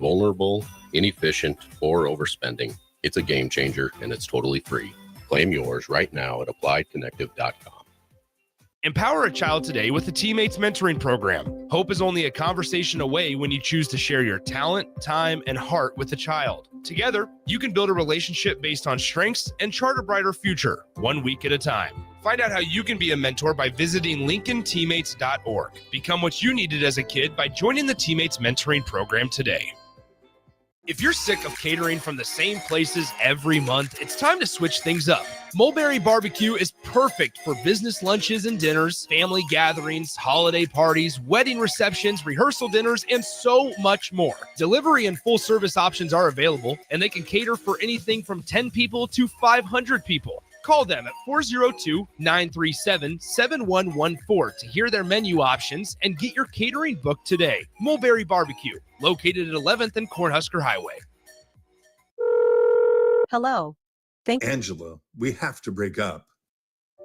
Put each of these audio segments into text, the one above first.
vulnerable, inefficient, or overspending. It's a game changer, and it's totally free. Claim yours right now at appliedconnective.com. Empower a child today with the Teammates Mentoring Program. Hope is only a conversation away when you choose to share your talent, time, and heart with the child. Together, you can build a relationship based on strengths and chart a brighter future, 1 week at a time. Find out how you can be a mentor by visiting lincolnteammates.org. Become what you needed as a kid by joining the Teammates Mentoring Program today. If you're sick of catering from the same places every month, it's time to switch things up. Mulberry Barbecue is perfect for business lunches and dinners, family gatherings, holiday parties, wedding receptions, rehearsal dinners, and so much more. Delivery and full service options are available, and they can cater for anything from 10 people to 500 people. Call them at 402-937-7114 to hear their menu options and get your catering booked today. Mulberry Barbecue, located at 11th and Cornhusker Highway. Hello. Angela, we have to break up.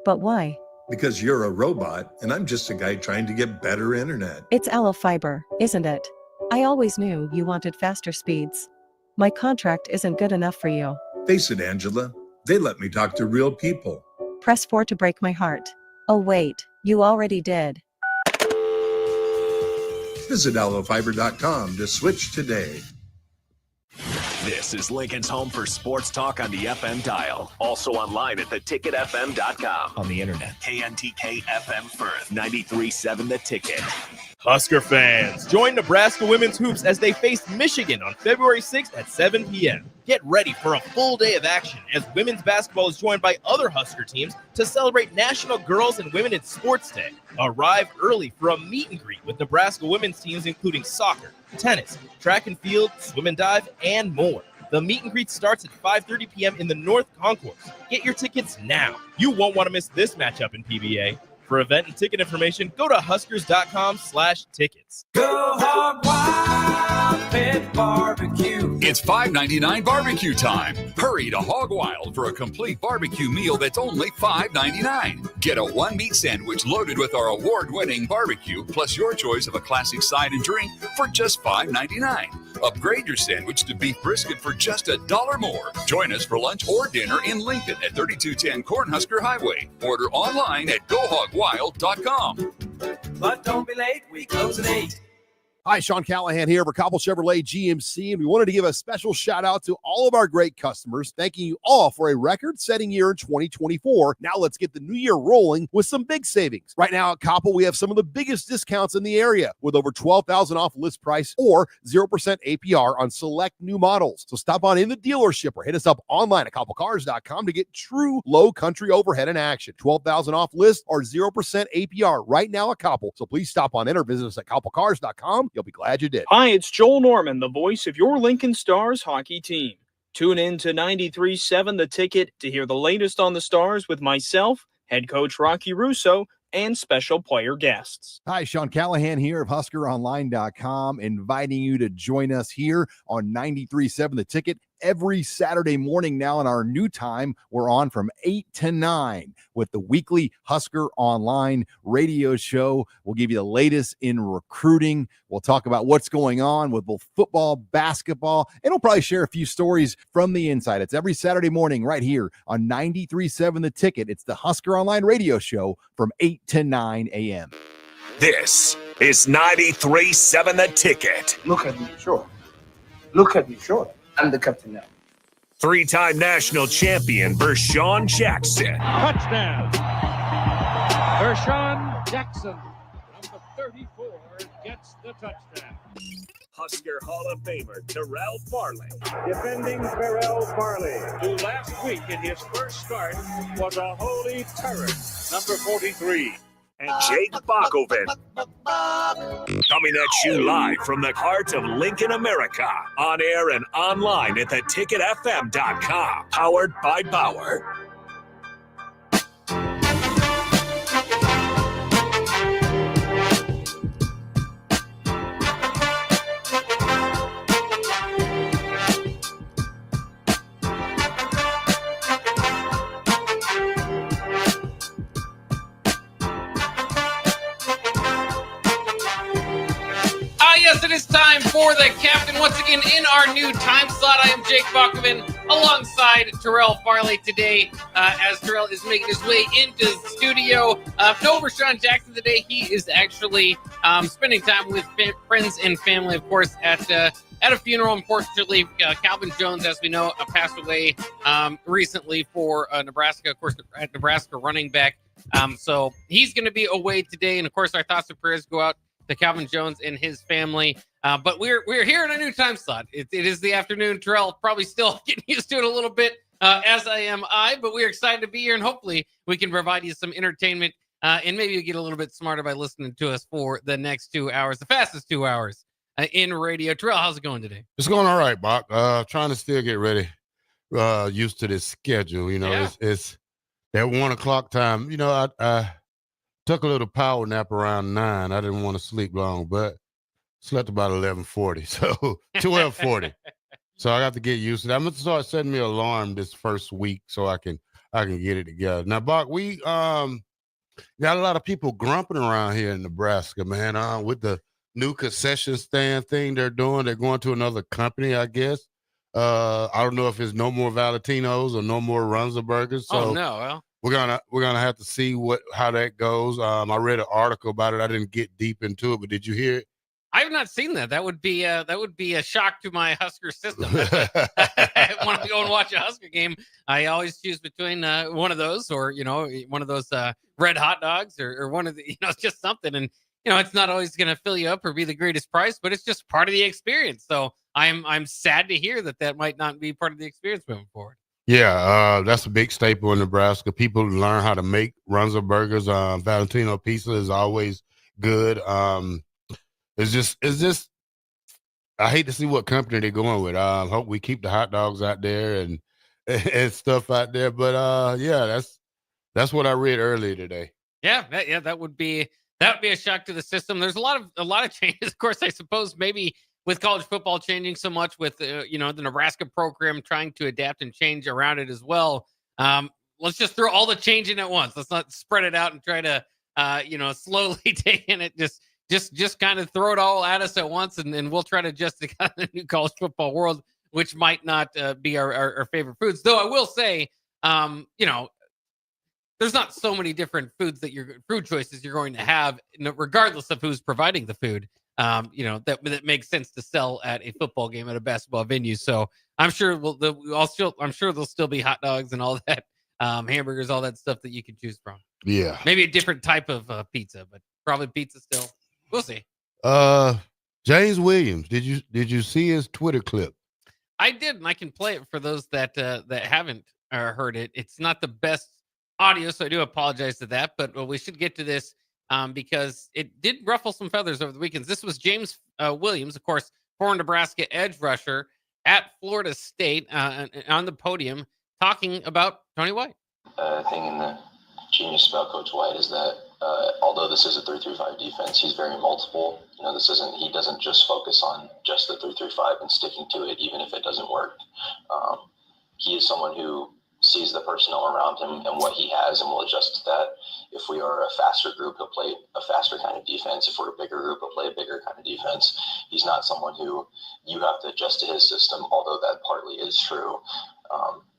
But why? Because you're a robot and I'm just a guy trying to get better internet. It's Aloe Fiber, isn't it? I always knew you wanted faster speeds. My contract isn't good enough for you. Face it, Angela. They let me talk to real people. Press 4 to break my heart. Oh wait, you already did. Visit aloefiber.com to switch today. This is Lincoln's home for sports talk on the FM dial. Also online at theticketfm.com. On the internet. KNTK FM Firth, 93.7 The Ticket. Husker fans, join Nebraska women's hoops as they face Michigan on February 6th at 7 p.m. Get ready for a full day of action as women's basketball is joined by other Husker teams to celebrate National Girls and Women in Sports Day. Arrive early for a meet and greet with Nebraska women's teams including soccer, tennis, track and field, swim and dive, and more. The meet and greet starts at 5:30 p.m. in the North Concourse. Get your tickets now. You won't want to miss this matchup in PBA. For event and ticket information, go to huskers.com/tickets. Go Hog Wild Pit Barbecue. It's $5.99 barbecue time. Hurry to Hog Wild for a complete barbecue meal that's only $5.99. Get a one-meat sandwich loaded with our award-winning barbecue, plus your choice of a classic side and drink for just $5.99. Upgrade your sandwich to beef brisket for just $1 more. Join us for lunch or dinner in Lincoln at 3210 Cornhusker Highway. Order online at GoHogWild.com. But don't be late, we close at 8. Hi, Sean Callahan here for Cobble Chevrolet GMC, and we wanted to give a special shout out to all of our great customers, thanking you all for a record-setting year in 2024. Now let's get the new year rolling with some big savings. Right now at Cobble, we have some of the biggest discounts in the area with over $12,000 off list price or 0% APR on select new models. So stop on in the dealership or hit us up online at cobblecars.com to get true low country overhead in action. $12,000 off list or 0% APR right now at Cobble. So please stop on in or visit us at cobblecars.com. You'll be glad you did. Hi, it's Joel Norman, the voice of your Lincoln Stars hockey team. Tune in to 93.7 The Ticket to hear the latest on the Stars with myself, head coach Rocky Russo, and special player guests. Hi, Sean Callahan here of HuskerOnline.com, inviting you to join us here on 93.7 The Ticket every Saturday morning now in our new time. We're on from 8 to 9 with the weekly Husker Online radio show. We'll give you the latest in recruiting. We'll talk about what's going on with both football, basketball, and we'll probably share a few stories from the inside. It's every Saturday morning right here on 93.7 The Ticket. It's the Husker Online radio show from 8 to 9 a.m. This is 93.7 The Ticket. Look at me, sure. Look at me, sure. I'm the captain now. Three-time national champion Vershawn Jackson. Touchdown. Vershawn Jackson, number 34, gets the touchdown. Husker Hall of Famer Terrell Farley. Defending Terrell Farley, who last week in his first start was a holy terror, number 43. And Jake Bakoven. Coming at you live from the heart of Lincoln, America. On air and online at theticketfm.com. Powered by Bauer. Yes, it is time for the captain once again in our new time slot. I am Jake Buckman alongside Terrell Farley today as Terrell is making his way into the studio. No Rashawn Jackson today. He is actually spending time with friends and family, of course, at a funeral. Unfortunately, Calvin Jones, as we know, passed away recently for Nebraska, of course, at Nebraska running back. So he's going to be away today. And, of course, our thoughts and prayers go out to Calvin Jones and his family. But we're here in a new time slot. It is the afternoon. Terrell probably still getting used to it a little bit, as I, but we're excited to be here, and hopefully we can provide you some entertainment and maybe you get a little bit smarter by listening to us for the next 2 hours, the fastest 2 hours in radio. Terrell, how's it going today? It's going all right, Bach. Trying to still get ready, used to this schedule. You know, it's that 1 o'clock time. You know, I took a little power nap around 9. I didn't want to sleep long, but slept about 11:40, so 12:40. So I got to get used to that. I'm gonna start setting me an alarm this first week so I can get it together. Now, Bach, we got a lot of people grumping around here in Nebraska, man. With the new concession stand thing they're doing, they're going to another company, I guess. I don't know if it's no more Valentinos or no more Runza burgers. So well. We're gonna have to see how that goes. I read an article about it. I didn't get deep into it, but did you hear it? I have not seen that. That would be a shock to my Husker system. When I go and watch a Husker game, I always choose between one of those or one of those red hot dogs or one of the just something. And it's not always going to fill you up or be the greatest price, but it's just part of the experience. So I'm sad to hear that might not be part of the experience moving forward. Yeah, that's a big staple in Nebraska. People learn how to make Runza burgers. Valentino pizza is always good. It's just I hate to see what company they're going with. Hope we keep the hot dogs out there and stuff out there. But that's what I read earlier today. Yeah, that would be a shock to the system. There's a lot of changes. Of course, I suppose maybe with college football changing so much, with the Nebraska program trying to adapt and change around it as well. Let's just throw all the change in at once. Let's not spread it out and try to slowly take in it. Just kind of throw it all at us at once, and we'll try to adjust to kind of the new college football world, which might not be our favorite foods. Though I will say, there's not so many different food choices you're going to have, regardless of who's providing the food. That makes sense to sell at a football game at a basketball venue. So I'm sure there'll still be hot dogs and all that, hamburgers, all that stuff that you can choose from. Yeah, maybe a different type of pizza, but probably pizza still. We'll see. James Williams, did you see his Twitter clip? I did, and I can play it for those that haven't heard it. It's not the best audio, so I do apologize to that. But we should get to this because it did ruffle some feathers over the weekends. This was James Williams, of course, former Nebraska edge rusher at Florida State, on the podium talking about Tony White. Thing in the genius about Coach White is that although this is a 3-3-5 defense, he's very multiple. He doesn't just focus on just the 3-3-5 and sticking to it, even if it doesn't work. He is someone who sees the personnel around him and what he has and will adjust to that. If we are a faster group, he'll play a faster kind of defense. If we're a bigger group, he'll play a bigger kind of defense. He's not someone who you have to adjust to his system, although that partly is true.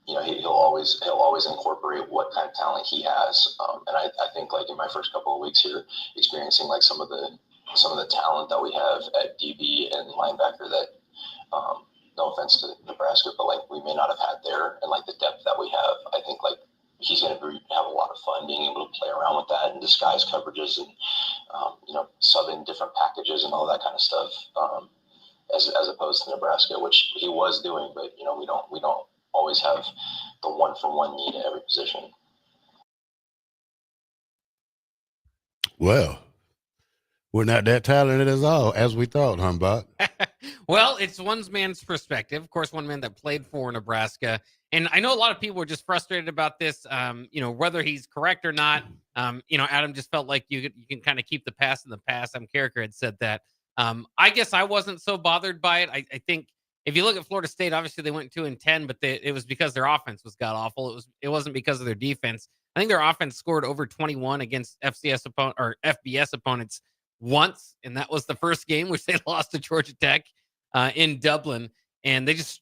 He'll always incorporate what kind of talent he has. And I think like in my first couple of weeks here, experiencing like some of the talent that we have at DB and linebacker that, no offense to Nebraska, but like we may not have had there, and like the depth that we have, I think like he's going to have a lot of fun being able to play around with that and disguise coverages and sub in different packages and all that kind of stuff. As opposed to Nebraska, which he was doing, but we don't always have the 1-for-1 need at every position. Well, we're not that talented as we thought, huh, Bob? Well, it's one man's perspective. Of course, one man that played for Nebraska. And I know a lot of people were just frustrated about this, whether he's correct or not. Adam just felt like you can kind of keep the past in the past. Carricker had said that. I guess I wasn't so bothered by it. I think if you look at Florida State, obviously they went 2-10, but it was because their offense was god awful. It wasn't because of their defense. I think their offense scored over 21 against FBS opponents once, and that was the first game, which they lost to Georgia Tech. in Dublin, and they just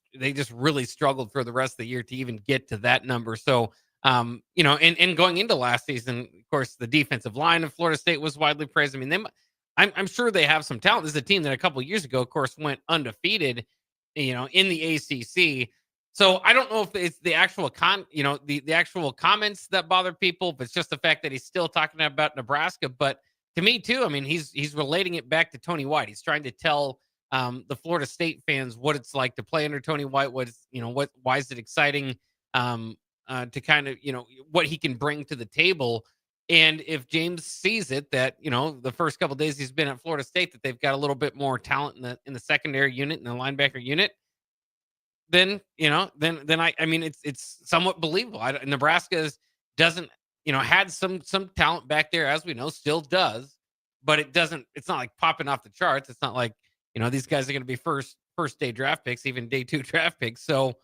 really struggled for the rest of the year to even get to that number. So, and going into last season, of course, the defensive line of Florida State was widely praised. I mean, I'm sure they have some talent. This is a team that a couple of years ago, of course, went undefeated, in the ACC. So I don't know if it's the actual the actual comments that bother people, but it's just the fact that he's still talking about Nebraska. But to me too, I mean, he's relating it back to Tony White. He's trying to tell the Florida State fans what it's like to play under Tony White. Why is it exciting? To kind of, what he can bring to the table. And if James sees it that, the first couple of days he's been at Florida State, that they've got a little bit more talent in the secondary unit and the linebacker unit, then, then I mean, it's somewhat believable. Nebraska doesn't, had some talent back there, as we know, still does, but it's not like popping off the charts. It's not like, these guys are going to be first day draft picks, even day 2 draft picks. So,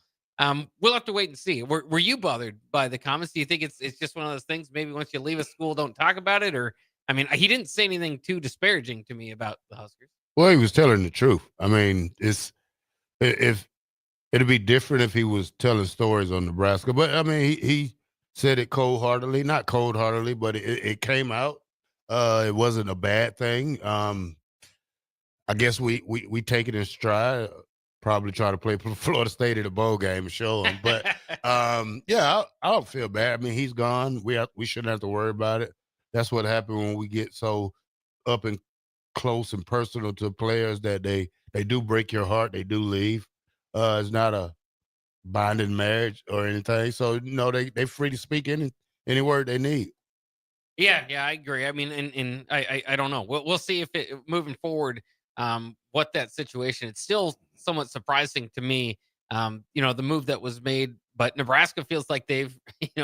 we'll have to wait and see. Were you bothered by the comments? Do you think it's just one of those things? Maybe once you leave a school, don't talk about it, or I mean, he didn't say anything too disparaging to me about the Huskers. Well, he was telling the truth. I mean, if it'd be different if he was telling stories on Nebraska, but I mean, he said it cold-heartedly, not cold-heartedly, but it came out. It wasn't a bad thing. I guess we take it in stride. Probably try to play Florida State at a bowl game and show them. But, yeah, I don't feel bad. I mean, he's gone. We shouldn't have to worry about it. That's what happened when we get so up and close and personal to players that they do break your heart. They do leave. It's not a binding marriage or anything. So, they're free to speak any word they need. Yeah, I agree. I mean, and I don't know. We'll see if moving forward, what that situation. It's still somewhat surprising to me, the move that was made. But Nebraska feels like they've,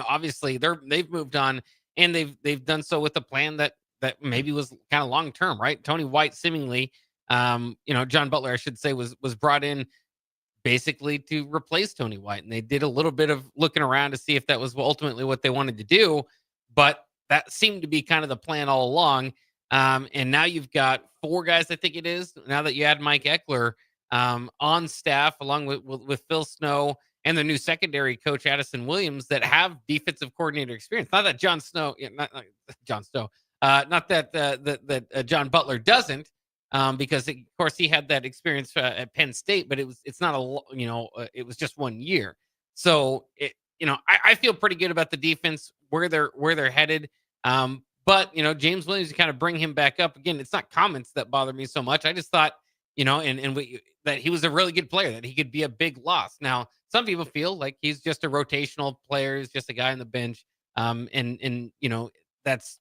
obviously they've moved on, and they've done so with a plan that maybe was kind of long term, right? Tony White seemingly, John Butler, I should say, was brought in basically to replace Tony White, and they did a little bit of looking around to see if that was ultimately what they wanted to do, but that seemed to be kind of the plan all along. And now you've got 4 guys, I think it is, now that you add Mike Eckler on staff, along with Phil Snow and the new secondary coach, Addison Williams, that have defensive coordinator experience. Not that John Snow, not John Snow, not that John Butler doesn't, because of course he had that experience at Penn State, but it's not it was just 1 year. So I feel pretty good about the defense, where they're headed. But James Williams, to kind of bring him back up again, it's not comments that bother me so much. I just thought, that he was a really good player, that he could be a big loss. Now, some people feel like he's just a rotational player, he's just a guy on the bench. And that's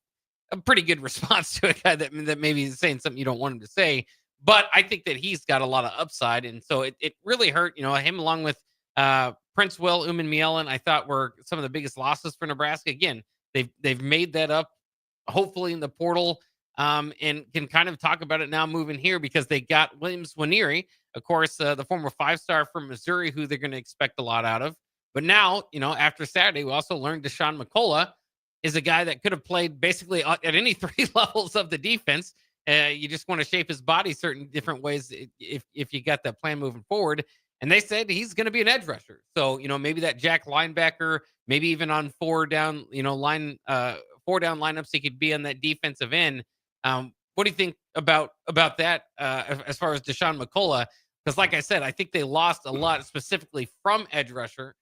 a pretty good response to a guy that maybe is saying something you don't want him to say. But I think that he's got a lot of upside. And so it really hurt, him along with Prince Will, Uman-Mielen, I thought were some of the biggest losses for Nebraska. Again, they've made that up, hopefully in the portal, and can kind of talk about it now moving here, because they got Williams Nwaneri, of course, the former 5-star from Missouri, who they're going to expect a lot out of. But now, after Saturday, we also learned Deshaun McCullough is a guy that could have played basically at any 3 levels of the defense. You just want to shape his body certain different ways if you got that plan moving forward. And they said he's going to be an edge rusher. So, maybe that jack linebacker, maybe even on 4 down, 4 down lineups, he could be on that defensive end. What do you think about that as far as Deshaun McCullough? Because like I said, I think they lost a lot specifically from edge rusher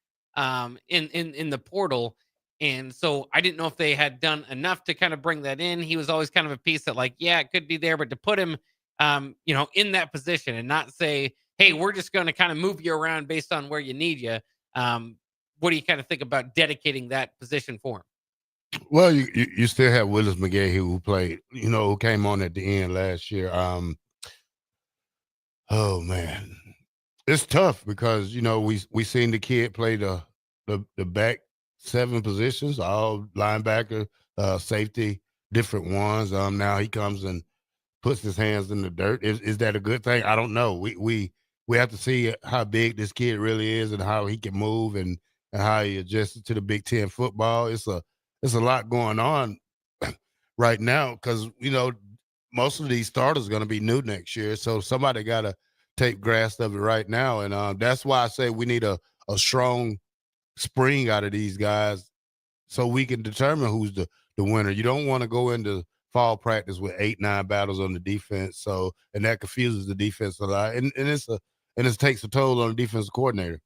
in the portal. And so I didn't know if they had done enough to kind of bring that in. He was always kind of a piece that, like, yeah, it could be there, but to put him, in that position and not say, hey, we're just going to kind of move you around based on where you need you. What do you kind of think about dedicating that position for him? Well, you still have Willis McGahee, who played, who came on at the end last year. Oh man, it's tough because we seen the kid play the back 7 positions, all linebacker, safety, different ones. Now he comes and puts his hands in the dirt. Is that a good thing? I don't know. We have to see how big this kid really is and how he can move and how he adjusted to the Big Ten football. It's a lot going on right now because, most of these starters are going to be new next year. So somebody got to take grasp of it right now. And that's why I say we need a strong spring out of these guys so we can determine who's the winner. You don't want to go into fall practice with 8-9 battles on the defense. So, and that confuses the defense a lot. And it takes a toll on the defensive coordinator.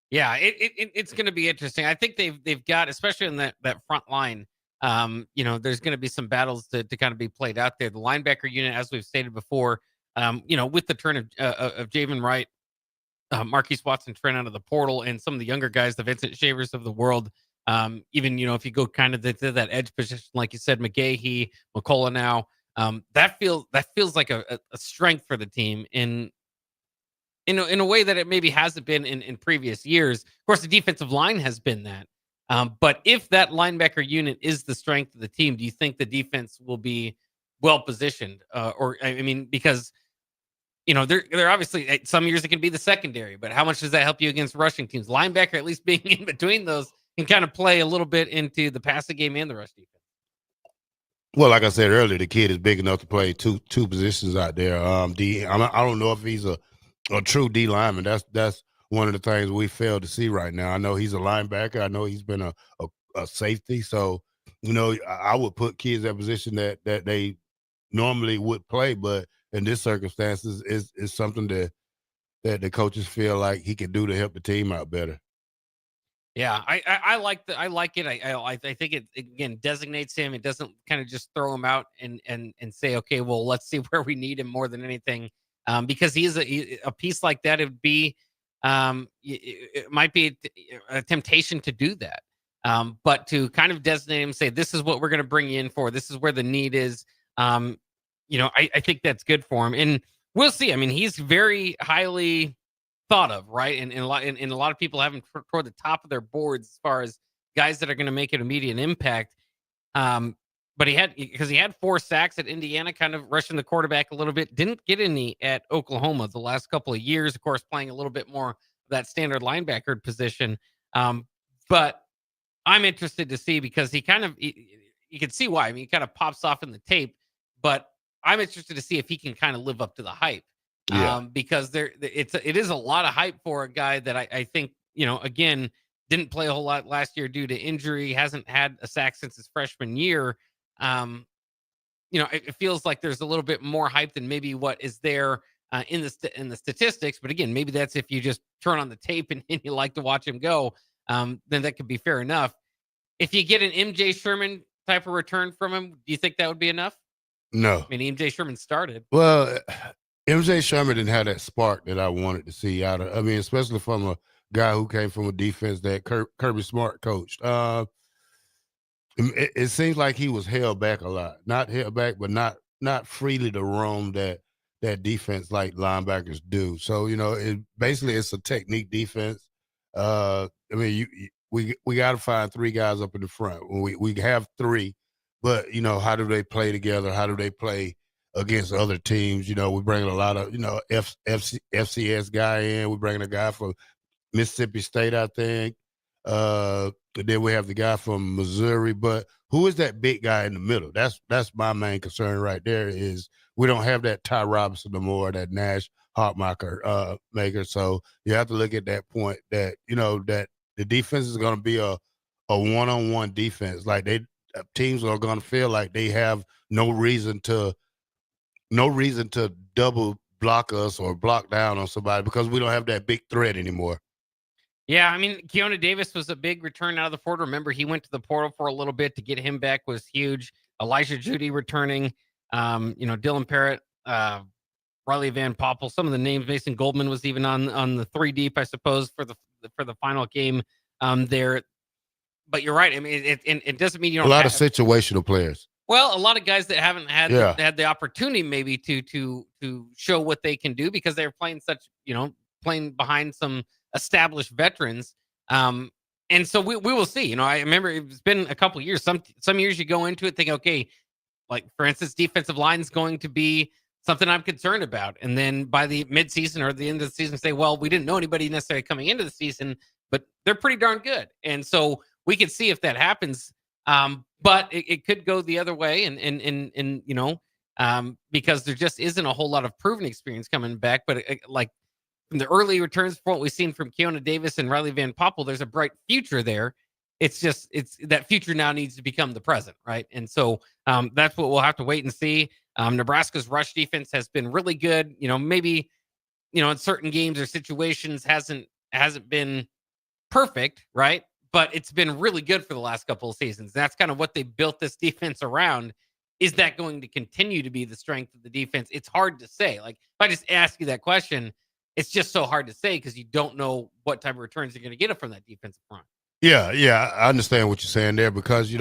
Yeah, it's going to be interesting. I think they've got, especially in that front line, there's going to be some battles to kind of be played out there. The linebacker unit, as we've stated before, with the turn of Javen Wright, Marquise Watson Trent out of the portal, and some of the younger guys, the Vincent Shavers of the world. Even if you go kind of to that edge position, like you said, McGahee, McCullough now, that feels like a strength for the team in a way that it maybe hasn't been in previous years. Of course, the defensive line has been that. But if that linebacker unit is the strength of the team, do you think the defense will be well positioned? Because they're obviously, some years it can be the secondary, but how much does that help you against rushing teams? Linebacker, at least being in between those, can kind of play a little bit into the passing game and the rush defense. Well, like I said earlier, the kid is big enough to play two positions out there. I don't know if he's a true D lineman. That's one of the things we fail to see right now. I know he's a linebacker. I know he's been a safety. So, I would put kids in a position that they normally would play, but in this circumstances is something that the coaches feel like he can do to help the team out better. Yeah, I like it. I think it again designates him. It doesn't kind of just throw him out and say, okay, well, let's see where we need him more than anything. Because he is a piece like that. It'd be it might be a temptation to do that. But to kind of designate him, say this is what we're going to bring you in for. This is where the need is. I think that's good for him, and we'll see. I mean, he's very highly thought of, right? And a lot of people have him toward the top of their boards as far as guys that are going to make an immediate impact. But he had 4 sacks at Indiana, kind of rushing the quarterback a little bit. Didn't get any at Oklahoma the last couple of years, of course, playing a little bit more of that standard linebacker position. But I'm interested to see, because he kind of, you can see why. I mean, he kind of pops off in the tape, but I'm interested to see if he can kind of live up to the hype. Yeah. Because it is a lot of hype for a guy that I think, again, didn't play a whole lot last year due to injury, hasn't had a sack since his freshman year. It feels like there's a little bit more hype than maybe what is there in the statistics. But again, maybe that's if you just turn on the tape and you like to watch him go, then that could be fair enough. If you get an MJ Sherman type of return from him, do you think that would be enough? No. I mean, MJ Sherman started. Well, MJ Sherman didn't have that spark that I wanted to see out of. I mean, especially from a guy who came from a defense that Kirby Smart coached. It seems like he was held back a lot. Not held back, but not freely to roam that defense like linebackers do. So, it's a technique defense. We got to find 3 guys up in the front. We have 3, but how do they play together? How do they play against other teams? We bring a lot of FCS guy in. We bring a guy from Mississippi State, I think. Then we have the guy from Missouri. But who is that big guy in the middle? That's my main concern right there. Is we don't have that Ty Robinson no more, that Nash Hotmaker maker. So you have to look at that point that that the defense is going to be a one-on-one defense. Like teams are going to feel like they have no reason to double block us or block down on somebody because we don't have that big threat anymore. Yeah, I mean, Keona Davis was a big return out of the portal. Remember, he went to the portal for a little bit. To get him back was huge. Elijah Judy returning. Dylan Parrott, Riley Van Poppel, some of the names. Mason Goldman was even on the 3 deep, I suppose, for the final game there. But you're right. I mean, it doesn't mean you don't. A lot of situational players. Well, a lot of guys that haven't had the opportunity maybe to show what they can do because they're playing playing behind some established veterans. And so we will see. I remember it's been a couple of years. Some years you go into it thinking, okay, like for instance, defensive line is going to be something I'm concerned about. And then by the midseason or the end of the season, say, well, we didn't know anybody necessarily coming into the season, but they're pretty darn good. And so we can see if that happens. But it could go the other way. And because there just isn't a whole lot of proven experience coming back. But like from the early returns from what we've seen from Keona Davis and Riley Van Poppel, there's a bright future there. It's that future now needs to become the present, right? And so that's what we'll have to wait and see. Nebraska's rush defense has been really good. Maybe in certain games or situations hasn't been perfect, right? But it's been really good for the last couple of seasons. That's kind of what they built this defense around. Is that going to continue to be the strength of the defense? It's hard to say. Like, if I just ask you that question, it's just so hard to say because you don't know what type of returns you're going to get from that defensive front. Yeah, I understand what you're saying there because I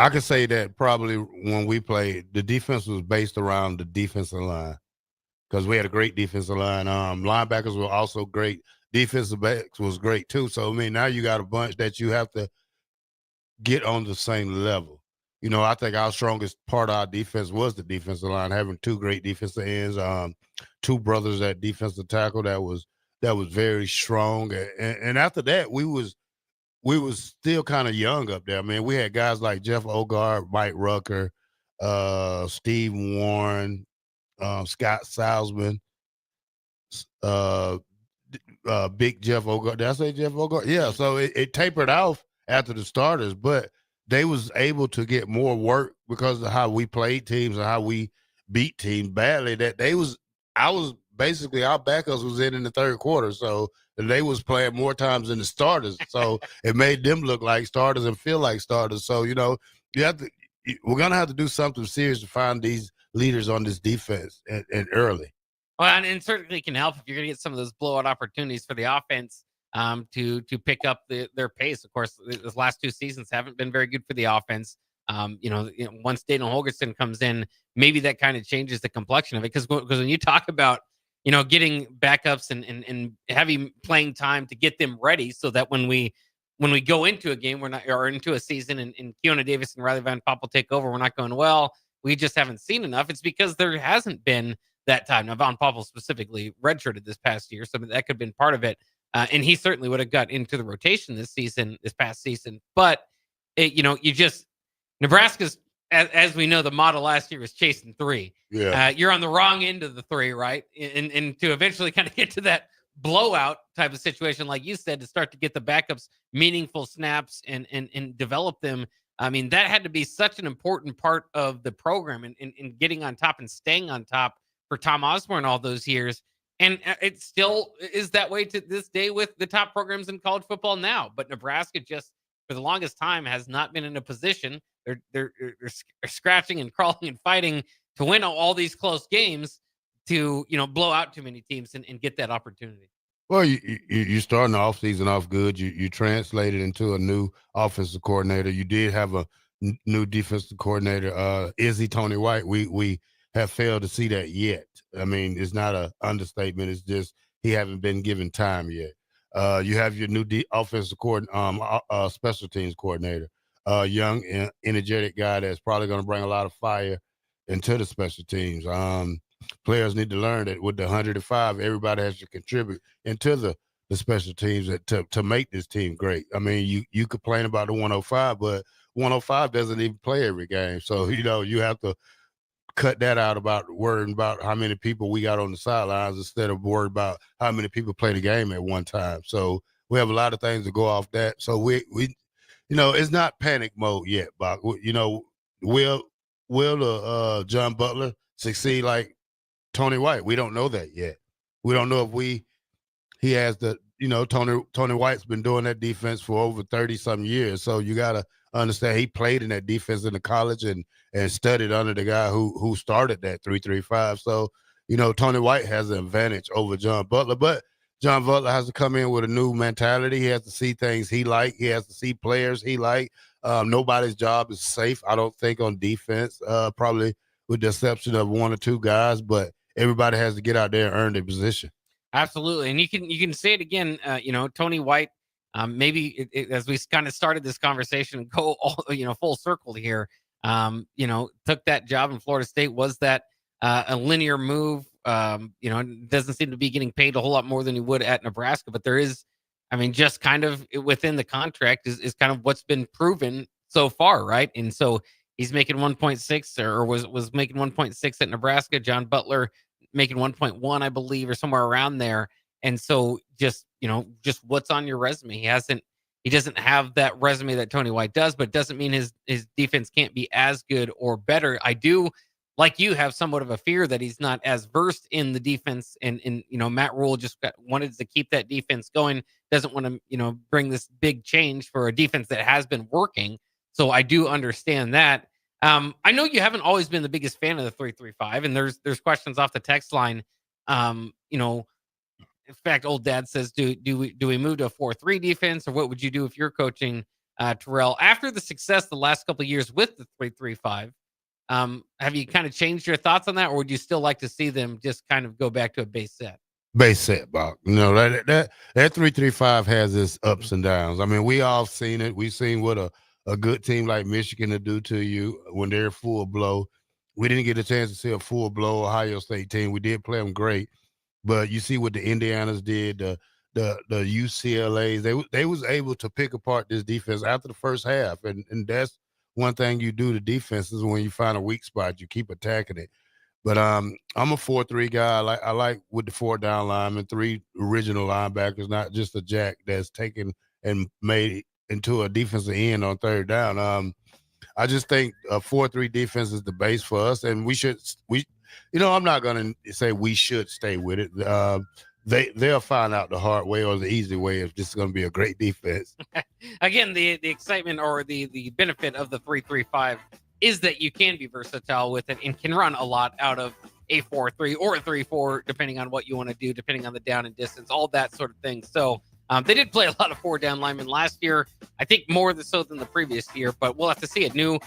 could say that probably when we played, the defense was based around the defensive line because we had a great defensive line. Linebackers were also great. Defensive backs was great too. So now you got a bunch that you have to get on the same level. I think our strongest part of our defense was the defensive line, having two great defensive ends, two brothers at defensive tackle that was very strong. And after that, we was still kind of young up there. We had guys like Jeff Ogard, Mike Rucker, Steve Warren, Scott Salzman, Big Jeff Ogard. Did I say Jeff Ogard? Yeah. So it tapered off after the starters, but they was able to get more work because of how we played teams and how we beat teams badly. Basically our backups was in the third quarter, so they was playing more times than the starters. So it made them look like starters and feel like starters. So we're gonna have to do something serious to find these leaders on this defense and early. Well, and certainly can help if you're going to get some of those blowout opportunities for the offense to pick up their pace. Of course, the last two seasons haven't been very good for the offense. Once Daniel Holgerson comes in, maybe that kind of changes the complexion of it. Because when you talk about getting backups and heavy playing time to get them ready, so that when we go into a game, or into a season, and Keona Davis and Riley Van Poppel take over, we're not going, well, we just haven't seen enough. It's because there hasn't been that time. Now, Van Poppel specifically redshirted this past year, so that could have been part of it. And he certainly would have got into the rotation this past season. But Nebraska's, as we know, the model last year was chasing three. Yeah, you're on the wrong end of the three, right? And to eventually kind of get to that blowout type of situation, like you said, to start to get the backups meaningful snaps and develop them. That had to be such an important part of the program and getting on top and staying on top for Tom Osborne all those years. And it still is that way to this day with the top programs in college football now. But Nebraska just, for the longest time, has not been in a position. They're scratching and crawling and fighting to win all these close games to blow out too many teams and get that opportunity. Well, you starting the offseason off good. You translated into a new offensive coordinator. You did have a new defensive coordinator, Tony White. We have failed to see that yet. It's not an understatement. It's just he haven't been given time yet. You have your new offensive special teams coordinator, young, energetic guy that's probably going to bring a lot of fire into the special teams. Players need to learn that with the 105, everybody has to contribute into the special teams to make this team great. You complain about the 105, but 105 doesn't even play every game. So, you have to cut that out about worrying about how many people we got on the sidelines instead of worried about how many people play the game at one time. So we have a lot of things to go off that. So we it's not panic mode yet, Bach. Will John Butler succeed like Tony White? We don't know that yet. We don't know if he has the, Tony White's been doing that defense for over 30-some years. So you got to understand he played in that defense in the college and studied under the guy who started that 3-3-5. So, Tony White has an advantage over John Butler, but John Butler has to come in with a new mentality. He has to see things he like. He has to see players he like. Nobody's job is safe, I don't think, on defense, probably with the exception of one or two guys, but everybody has to get out there and earn their position. Absolutely. And you can say it again, Tony White, maybe as we kind of started this conversation and go all, full circle here, took that job in Florida State. Was that a linear move? Doesn't seem to be getting paid a whole lot more than he would at Nebraska, but there is, just kind of within the contract is kind of what's been proven so far, right? And so He's making 1.6 or was making 1.6 at Nebraska. John Butler making 1.1, I believe, or somewhere around there. And so just what's on your resume? He doesn't have that resume that Tony White does, but it doesn't mean his defense can't be as good or better. I do, like you, have somewhat of a fear that he's not as versed in the defense, and Matt Rule just wanted to keep that defense going, doesn't want to bring this big change for a defense that has been working. So I do understand that. I know you haven't always been the biggest fan of the 3-3-5, and there's questions off the text line. In fact, old dad says, do we move to a 4-3 defense, or what would you do if you're coaching Terrell after the success the last couple of years with the 3-3-5? Have you kind of changed your thoughts on that, or would you still like to see them just kind of go back to a base set? Base set, Bob. That 3-3-5 has its ups and downs. I mean, we all seen it. We've seen what a good team like Michigan to do to you when they're full blow. We didn't get a chance to see a full blow Ohio State team. We did play them great. But you see what the Indianas did, the UCLAs, they was able to pick apart this defense after the first half. And that's one thing you do to defenses when you find a weak spot, you keep attacking it. But I'm a 4-3 guy. I like with the 4 down linemen, 3 original linebackers, not just a jack that's taken and made into a defensive end on 3rd down. I just think a 4-3 defense is the base for us, and I'm not going to say we should stay with it. They'll find out the hard way or the easy way if this is going to be a great defense. Again, the excitement or the benefit of the 3-3-5 is that you can be versatile with it and can run a lot out of a 4-3 or a 3-4, depending on what you want to do, depending on the down and distance, all that sort of thing. So they did play a lot of 4 down linemen last year. I think more so than the previous year, but we'll have to see it. New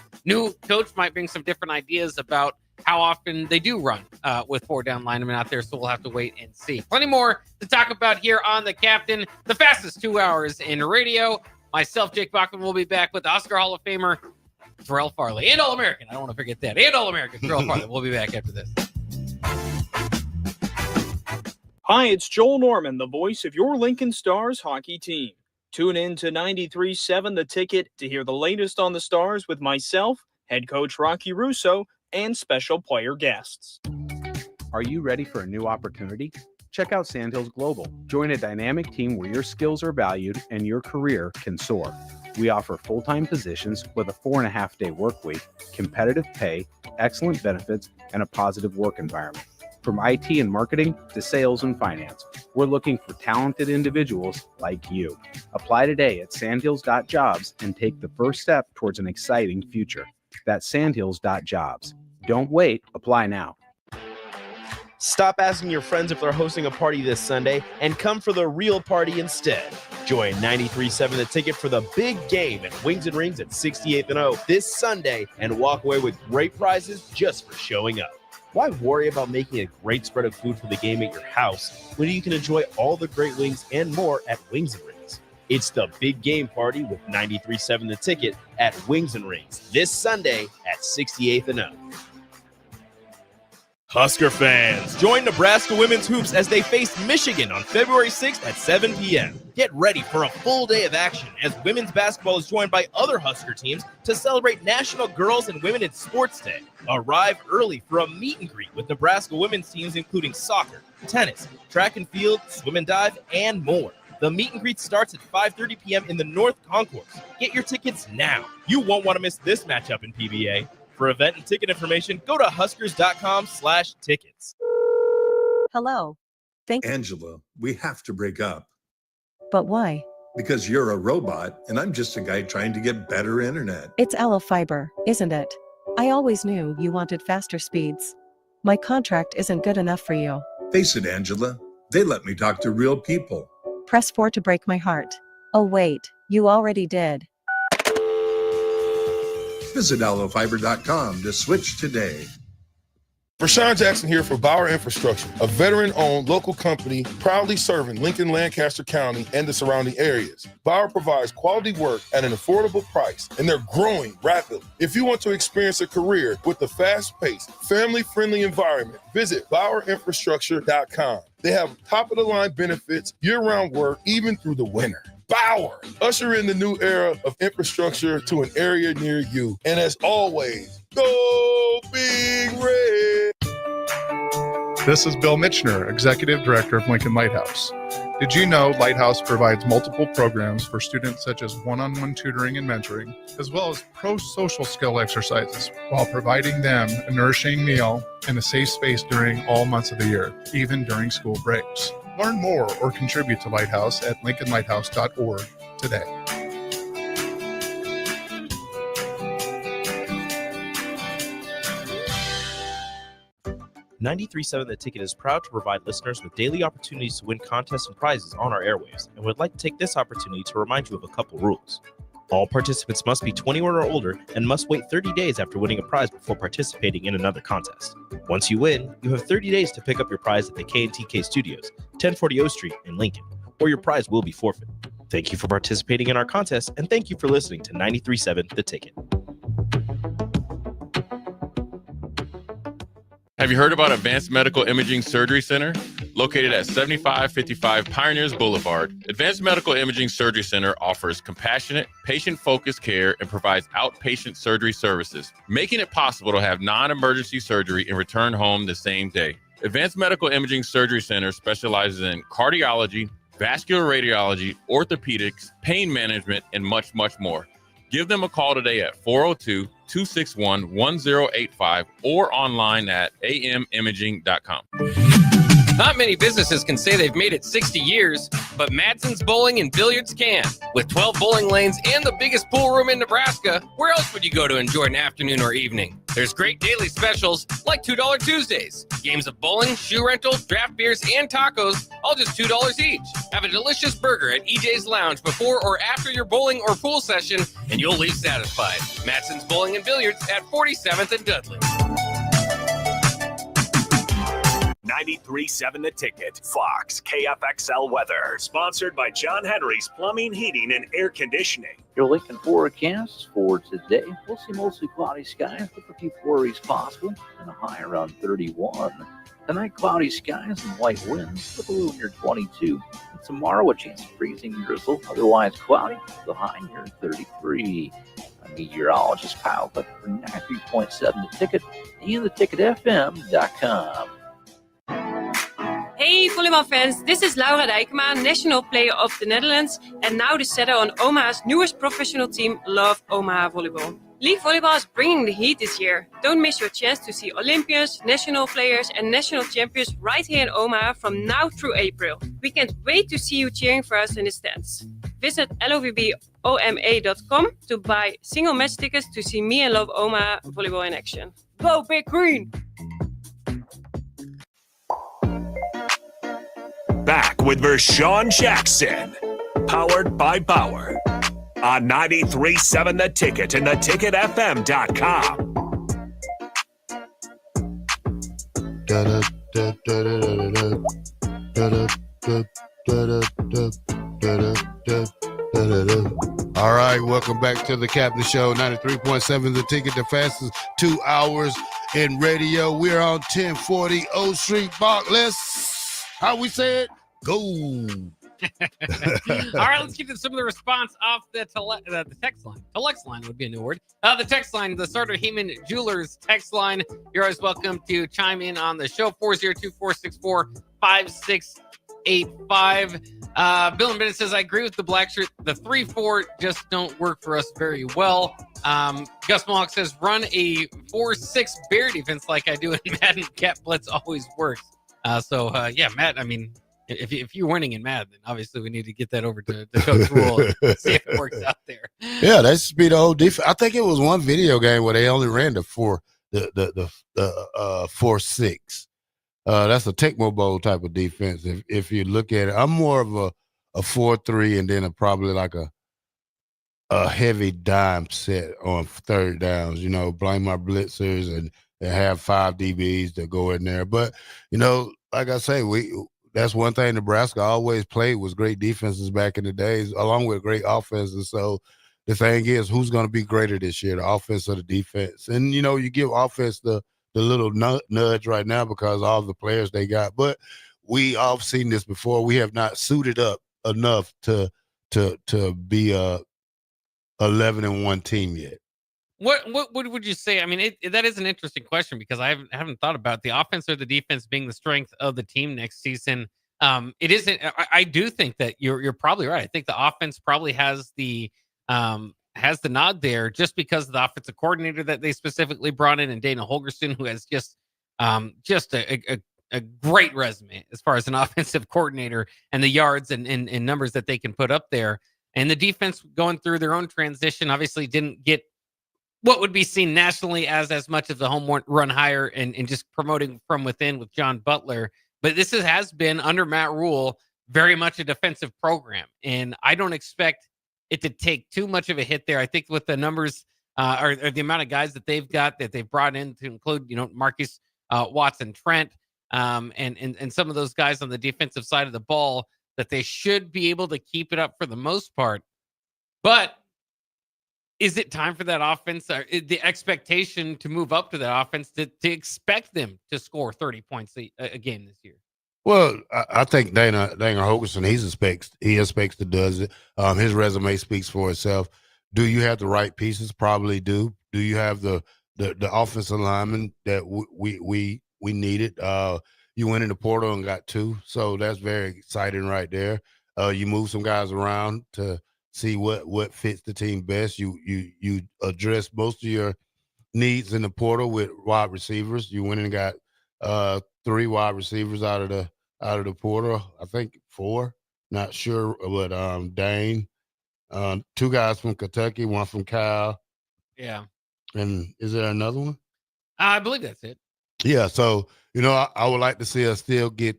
coach might bring some different ideas about how often they do run with 4 down linemen out there. So we'll have to wait and see. Plenty more to talk about here on The Captain, the fastest 2 hours in radio. Myself, Jake Bachman, will be back with Oscar Hall of Famer Terrell Farley and All-American. I don't want to forget that. And All-American Terrell Farley. We'll be back after this. Hi, it's Joel Norman, the voice of your Lincoln Stars hockey team. Tune in to 93.7 The Ticket to hear the latest on the Stars with myself, head coach Rocky Russo, and special player guests. Are you ready for a new opportunity? Check out Sandhills Global. Join a dynamic team where your skills are valued and your career can soar. We offer full-time positions with a 4.5-day work week, competitive pay, excellent benefits, and a positive work environment. From IT and marketing to sales and finance, we're looking for talented individuals like you. Apply today at sandhills.jobs and take the first step towards an exciting future. That's sandhills.jobs. Don't wait. Apply now. Stop asking your friends if they're hosting a party this Sunday and come for the real party instead. Join 93.7 The Ticket for the big game at Wings and Rings at 68th and O this Sunday and walk away with great prizes just for showing up. Why worry about making a great spread of food for the game at your house when you can enjoy all the great wings and more at Wings and Rings? It's the big game party with 93.7 The Ticket at Wings and Rings this Sunday at 68th and O. Husker fans, join Nebraska women's hoops as they face Michigan on February 6th at 7 p.m. Get ready for a full day of action as women's basketball is joined by other Husker teams to celebrate National Girls and Women in Sports Day. Arrive early for a meet and greet with Nebraska women's teams including soccer, tennis, track and field, swim and dive, and more. The meet and greet starts at 5:30 p.m. in the North Concourse. Get your tickets now. You won't want to miss this matchup in PBA. For event and ticket information, go to huskers.com/tickets. Hello. Angela, we have to break up. But why? Because you're a robot and I'm just a guy trying to get better internet. It's Allo Fiber, isn't it? I always knew you wanted faster speeds. My contract isn't good enough for you. Face it, Angela. They let me talk to real people. Press 4 to break my heart. Oh wait, you already did. Visit allofiber.com to switch today. Rashawn Jackson here for Bauer Infrastructure, a veteran-owned local company proudly serving Lincoln, Lancaster County, and the surrounding areas. Bauer provides quality work at an affordable price, and they're growing rapidly. If you want to experience a career with a fast-paced, family-friendly environment, visit BauerInfrastructure.com. They have top-of-the-line benefits, year-round work, even through the winter. Bauer. Usher in the new era of infrastructure to an area near you. And as always, go Big Red. This is Bill Mitchner, Executive Director of Lincoln Lighthouse. Did you know Lighthouse provides multiple programs for students such as one-on-one tutoring and mentoring, as well as pro-social skill exercises, while providing them a nourishing meal and a safe space during all months of the year, even during school breaks. Learn more or contribute to Lighthouse at lincolnlighthouse.org today. .93.7 The Ticket is proud to provide listeners with daily opportunities to win contests and prizes on our airwaves, and would like to take this opportunity to remind you of a couple rules. All participants must be 21 or older and must wait 30 days after winning a prize before participating in another contest. Once you win, you have 30 days to pick up your prize at the K&TK Studios, 1040 O Street in Lincoln, or your prize will be forfeit. Thank you for participating in our contest, and thank you for listening to 93.7 The Ticket. Have you heard about Advanced Medical Imaging Surgery Center? Located at 7555 Pioneers Boulevard, Advanced Medical Imaging Surgery Center offers compassionate, patient-focused care and provides outpatient surgery services, making it possible to have non-emergency surgery and return home the same day. Advanced Medical Imaging Surgery Center specializes in cardiology, vascular radiology, orthopedics, pain management, and much, much more. Give them a call today at 402-261-1085 or online at amimaging.com. Not many businesses can say they've made it 60 years, but Madsen's Bowling and Billiards can. With 12 bowling lanes and the biggest pool room in Nebraska, where else would you go to enjoy an afternoon or evening? There's great daily specials like $2 Tuesdays. Games of bowling, shoe rental, draft beers, and tacos, all just $2 each. Have a delicious burger at EJ's Lounge before or after your bowling or pool session, and you'll leave satisfied. Madsen's Bowling and Billiards at 47th and Dudley. 93.7 The Ticket. Fox KFXL weather. Sponsored by John Henry's Plumbing, Heating, and Air Conditioning. Your Lincoln forecast for today. We'll see mostly cloudy skies with a few flurries possible and a high around 31. Tonight, cloudy skies and light winds with a low near 22. And tomorrow, a chance of freezing drizzle. Otherwise cloudy with a high near 33. I'm meteorologist Kyle Cook for 93.7 The Ticket and theticketfm.com. Hey volleyball fans, this is Laura Dijkema, National Player of the Netherlands and now the setter on Omaha's newest professional team, Love Omaha Volleyball. League Volleyball is bringing the heat this year. Don't miss your chance to see Olympians, national players and national champions right here in Omaha from now through April. We can't wait to see you cheering for us in the stands. Visit lovboma.com to buy single match tickets to see me and Love Omaha Volleyball in action. Go Big Green! Back with Vershawn Jackson, powered by Bauer, on 93.7 The Ticket and theticketfm.com. All right, welcome back to the Captain Show, 93.7 The Ticket, the fastest 2 hours in radio. We're on 1040 O Street, Barkless. How we say it? Go. All right, let's get to some of the response off the text line. Telex line would be a new word. The text line, the Sartor Heyman Jewelers text line. You're always welcome to chime in on the show, 402-464-5685. Bill and Bennett says, I agree with the black shirt. The 3-4 just don't work for us very well. Gus Mohawk says, run a 4-6 bear defense like I do in Madden. Cat Blitz always works. Yeah, Matt, I mean, if you're winning in Madden, then obviously we need to get that over to Coach Rule and see if it works out there. Yeah, that should be the whole defense. I think it was one video game where they only ran the 4-6. That's a Tecmo Bowl type of defense. If you look at it, I'm more of a 4-3 and then probably like a heavy dime set on third downs. You know, blame my blitzers and have 5 DBs that go in there. But you know, like I say, that's one thing Nebraska always played was great defenses back in the days, along with great offenses. So the thing is, who's going to be greater this year, the offense or the defense? And, you know, you give offense the little nudge right now because of all the players they got. But we all seen this before. We have not suited up enough to to be a 11-1 team yet. What would you say? I mean, that is an interesting question because I haven't thought about the offense or the defense being the strength of the team next season. It isn't. I do think that you're probably right. I think the offense probably has the nod there just because of the offensive coordinator that they specifically brought in, and Dana Holgerson, who has just a great resume as far as an offensive coordinator and the yards and numbers that they can put up there. And the defense going through their own transition obviously didn't get what would be seen nationally as much of the home run hire and just promoting from within with John Butler. But this has been, under Matt Rule, very much a defensive program. And I don't expect it to take too much of a hit there. I think with the numbers or the amount of guys that they've got that they've brought in to include, Marcus Watson Trent and some of those guys on the defensive side of the ball, that they should be able to keep it up for the most part. But is it time for that offense, or the expectation to move up to that offense to expect them to score 30 points a game this year? Well, I think Dana Holgerson, he expects to does it. His resume speaks for itself. Do you have the right pieces? Probably do. Do you have the offensive lineman that we needed? You went in the portal and got 2, so that's very exciting right there. You move some guys around to see what fits the team best. You address most of your needs in the portal with wide receivers. You went and got 3 wide receivers out of the portal. I think 4, not sure, but Dane, 2 guys from Kentucky, 1 from Cal. Yeah. And is there another one? I believe that's it. Yeah. So, I would like to see us still get,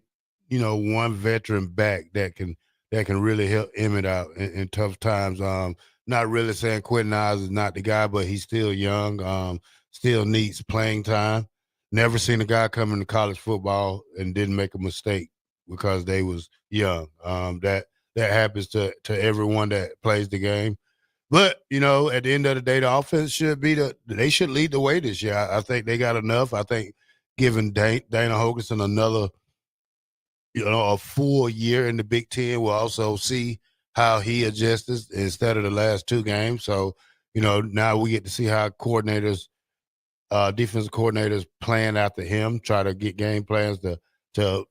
1 veteran back that can really help Emmett out in tough times. Not really saying Quentin Eyes is not the guy, but he's still young, still needs playing time. Never seen a guy come into college football and didn't make a mistake because they was young. That happens to everyone that plays the game. But, at the end of the day, the offense should they should lead the way this year. I think they got enough. I think giving Dana Holgerson another a full year in the Big Ten, we'll also see how he adjusts instead of the last 2 games. So, now we get to see how defensive coordinators plan after him, try to get game plans to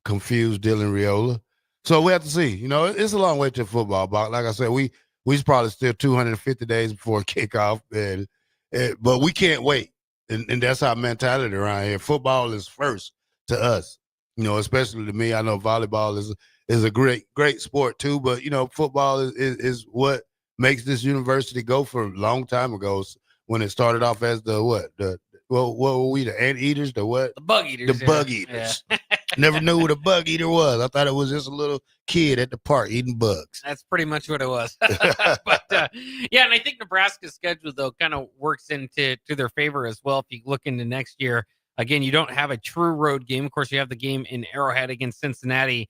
confuse Dylan Raiola. So we have to see. It's a long way to football, but like I said, we's probably still 250 days before kickoff, but we can't wait. And that's our mentality around here. Football is first to us. Especially to me. I know volleyball is a great sport too, but football is what makes this university go for a long time ago. When it started off as what were we, the anteaters, the what? The bug eaters. The bug eaters. Yeah. Never knew what a bug eater was. I thought it was just a little kid at the park eating bugs. That's pretty much what it was. But yeah, and I think Nebraska's schedule though kind of works into their favor as well. If you look into next year. Again, you don't have a true road game. Of course, you have the game in Arrowhead against Cincinnati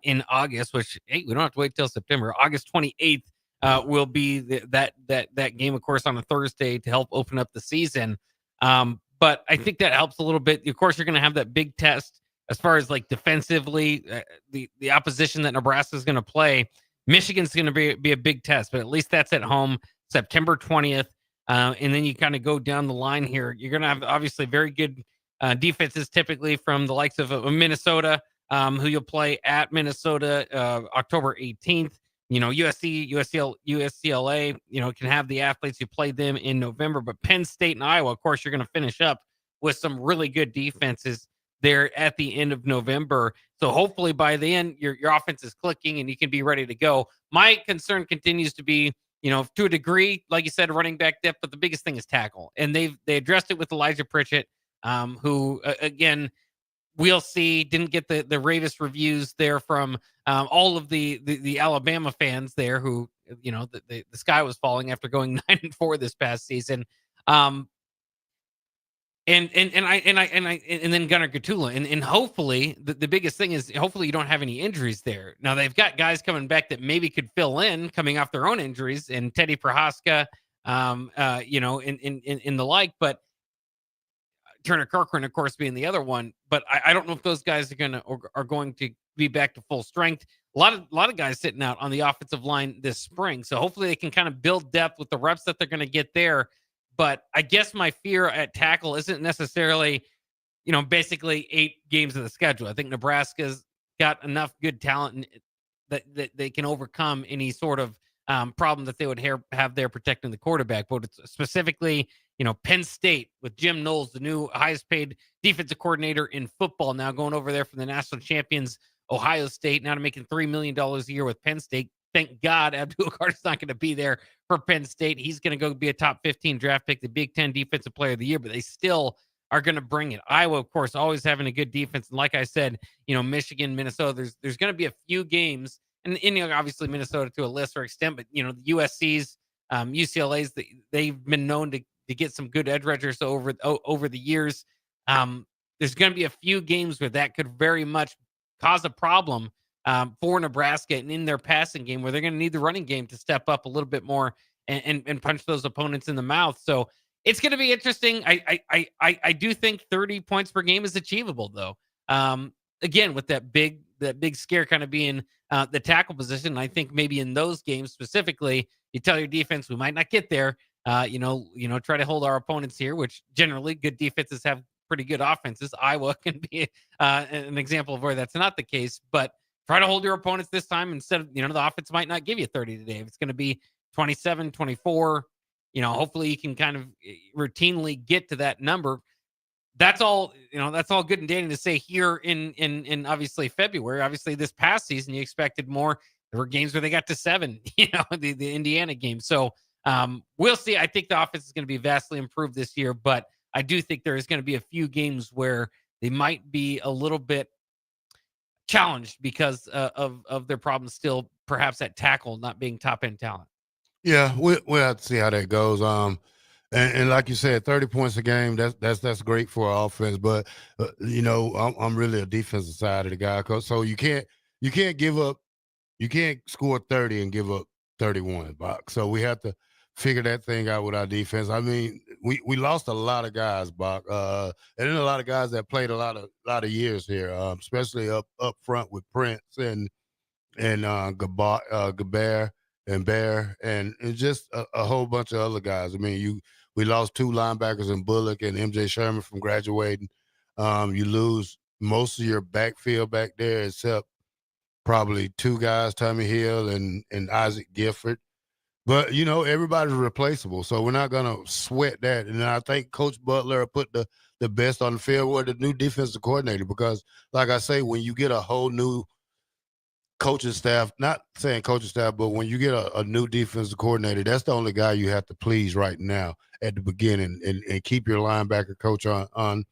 in August, which, hey, we don't have to wait till September. August 28th will be that game, of course, on a Thursday to help open up the season. But I think that helps a little bit. Of course, you're going to have that big test as far as like defensively, the opposition that Nebraska is going to play. Michigan's going to be a big test, but at least that's at home, September 20th. And then you kind of go down the line here. You're going to have obviously very good defenses typically from the likes of Minnesota, who you'll play at Minnesota October 18th. USC, UCLA, can have the athletes who played them in November. But Penn State and Iowa, of course, you're going to finish up with some really good defenses there at the end of November. So hopefully by the end, your offense is clicking and you can be ready to go. My concern continues to be, to a degree, like you said, running back depth, but the biggest thing is tackle. And they addressed it with Elijah Pritchett, who, again, we'll see, didn't get the ravest reviews there from all of the Alabama fans there who, the sky was falling after going 9-4 this past season. And then Gunnar Gatula, and hopefully the biggest thing is hopefully you don't have any injuries there. Now they've got guys coming back that maybe could fill in coming off their own injuries, and Teddy Prohaska, in the like, but Turner Corcoran, of course, being the other one. But I don't know if those guys are going to be back to full strength. a lot of guys sitting out on the offensive line this spring. So hopefully they can kind of build depth with the reps that they're going to get there. But I guess my fear at tackle isn't necessarily, basically 8 games of the schedule. I think Nebraska's got enough good talent that they can overcome any sort of problem that they would have there protecting the quarterback. But it's specifically, Penn State with Jim Knowles, the new highest paid defensive coordinator in football, now going over there from the national champions Ohio State, now to making $3 million a year with Penn State. Thank God Abdul Carter's not going to be there for Penn State. He's going to go be a top 15 draft pick, the Big Ten Defensive Player of the Year, but they still are going to bring it. Iowa, of course, always having a good defense. And like I said, Michigan, Minnesota, there's going to be a few games, and obviously Minnesota to a lesser extent, but, the USC's, UCLA's, they've been known to get some good edge rushers over the years. There's going to be a few games where that could very much cause a problem for Nebraska and in their passing game, where they're going to need the running game to step up a little bit more and punch those opponents in the mouth. So it's going to be interesting. I do think 30 points per game is achievable, though. Again, with that big scare kind of being the tackle position. I think maybe in those games specifically, you tell your defense, we might not get there. Try to hold our opponents here, which generally good defenses have pretty good offenses. Iowa can be an example of where that's not the case, but try to hold your opponents this time instead of, the offense might not give you 30 today. If it's going to be 27, 24, hopefully you can kind of routinely get to that number. That's all, that's all good and dandy to say here in obviously February. Obviously this past season, you expected more. There were games where they got to 7, the Indiana game. So we'll see. I think the offense is going to be vastly improved this year, but I do think there is going to be a few games where they might be a little bit challenged because of their problems still, perhaps at tackle, not being top-end talent. Yeah, we'll have to see how that goes. And like you said, 30 points a game, that's great for our offense. But I'm really a defensive side of the guy, so you can't score 30 and give up 31 Bach. So we have to figure that thing out with our defense. I mean, we lost a lot of guys, Bach, and then a lot of guys that played a lot of years here, especially up front with Prince and Gaber and Bear and just a whole bunch of other guys. I mean, we lost 2 linebackers in Bullock and MJ Sherman from graduating. You lose most of your backfield back there except probably 2 guys, Tommy Hill and Isaac Gifford. But, everybody's replaceable, so we're not going to sweat that. And I think Coach Butler put the best on the field with the new defensive coordinator because, like I say, when you get a whole new coaching staff, not saying coaching staff, but when you get a new defensive coordinator, that's the only guy you have to please right now at the beginning and keep your linebacker coach on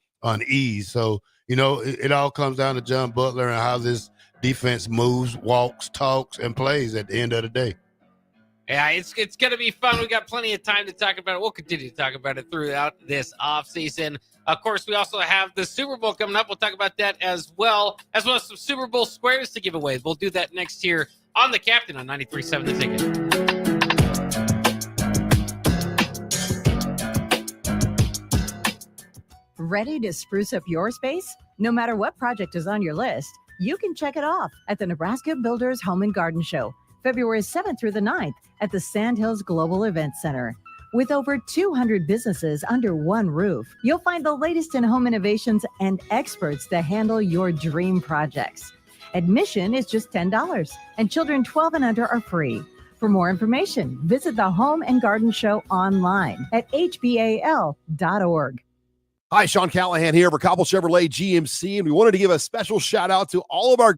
ease. So, it all comes down to John Butler and how this defense moves, walks, talks, and plays at the end of the day. Yeah, it's going to be fun. We got plenty of time to talk about it. We'll continue to talk about it throughout this offseason. Of course, we also have the Super Bowl coming up. We'll talk about that as well as some Super Bowl squares to give away. We'll do that next year on The Captain on 93.7 The Ticket. Ready to spruce up your space? No matter what project is on your list, you can check it off at the Nebraska Builders Home and Garden Show, February 7th through the 9th at the Sandhills Global Event Center. With over 200 businesses under one roof, you'll find the latest in home innovations and experts to handle your dream projects. Admission is just $10, and children 12 and under are free. For more information, visit the Home and Garden Show online at hbal.org. Hi, Sean Callahan here for Cobble Chevrolet GMC, and we wanted to give a special shout out to all of our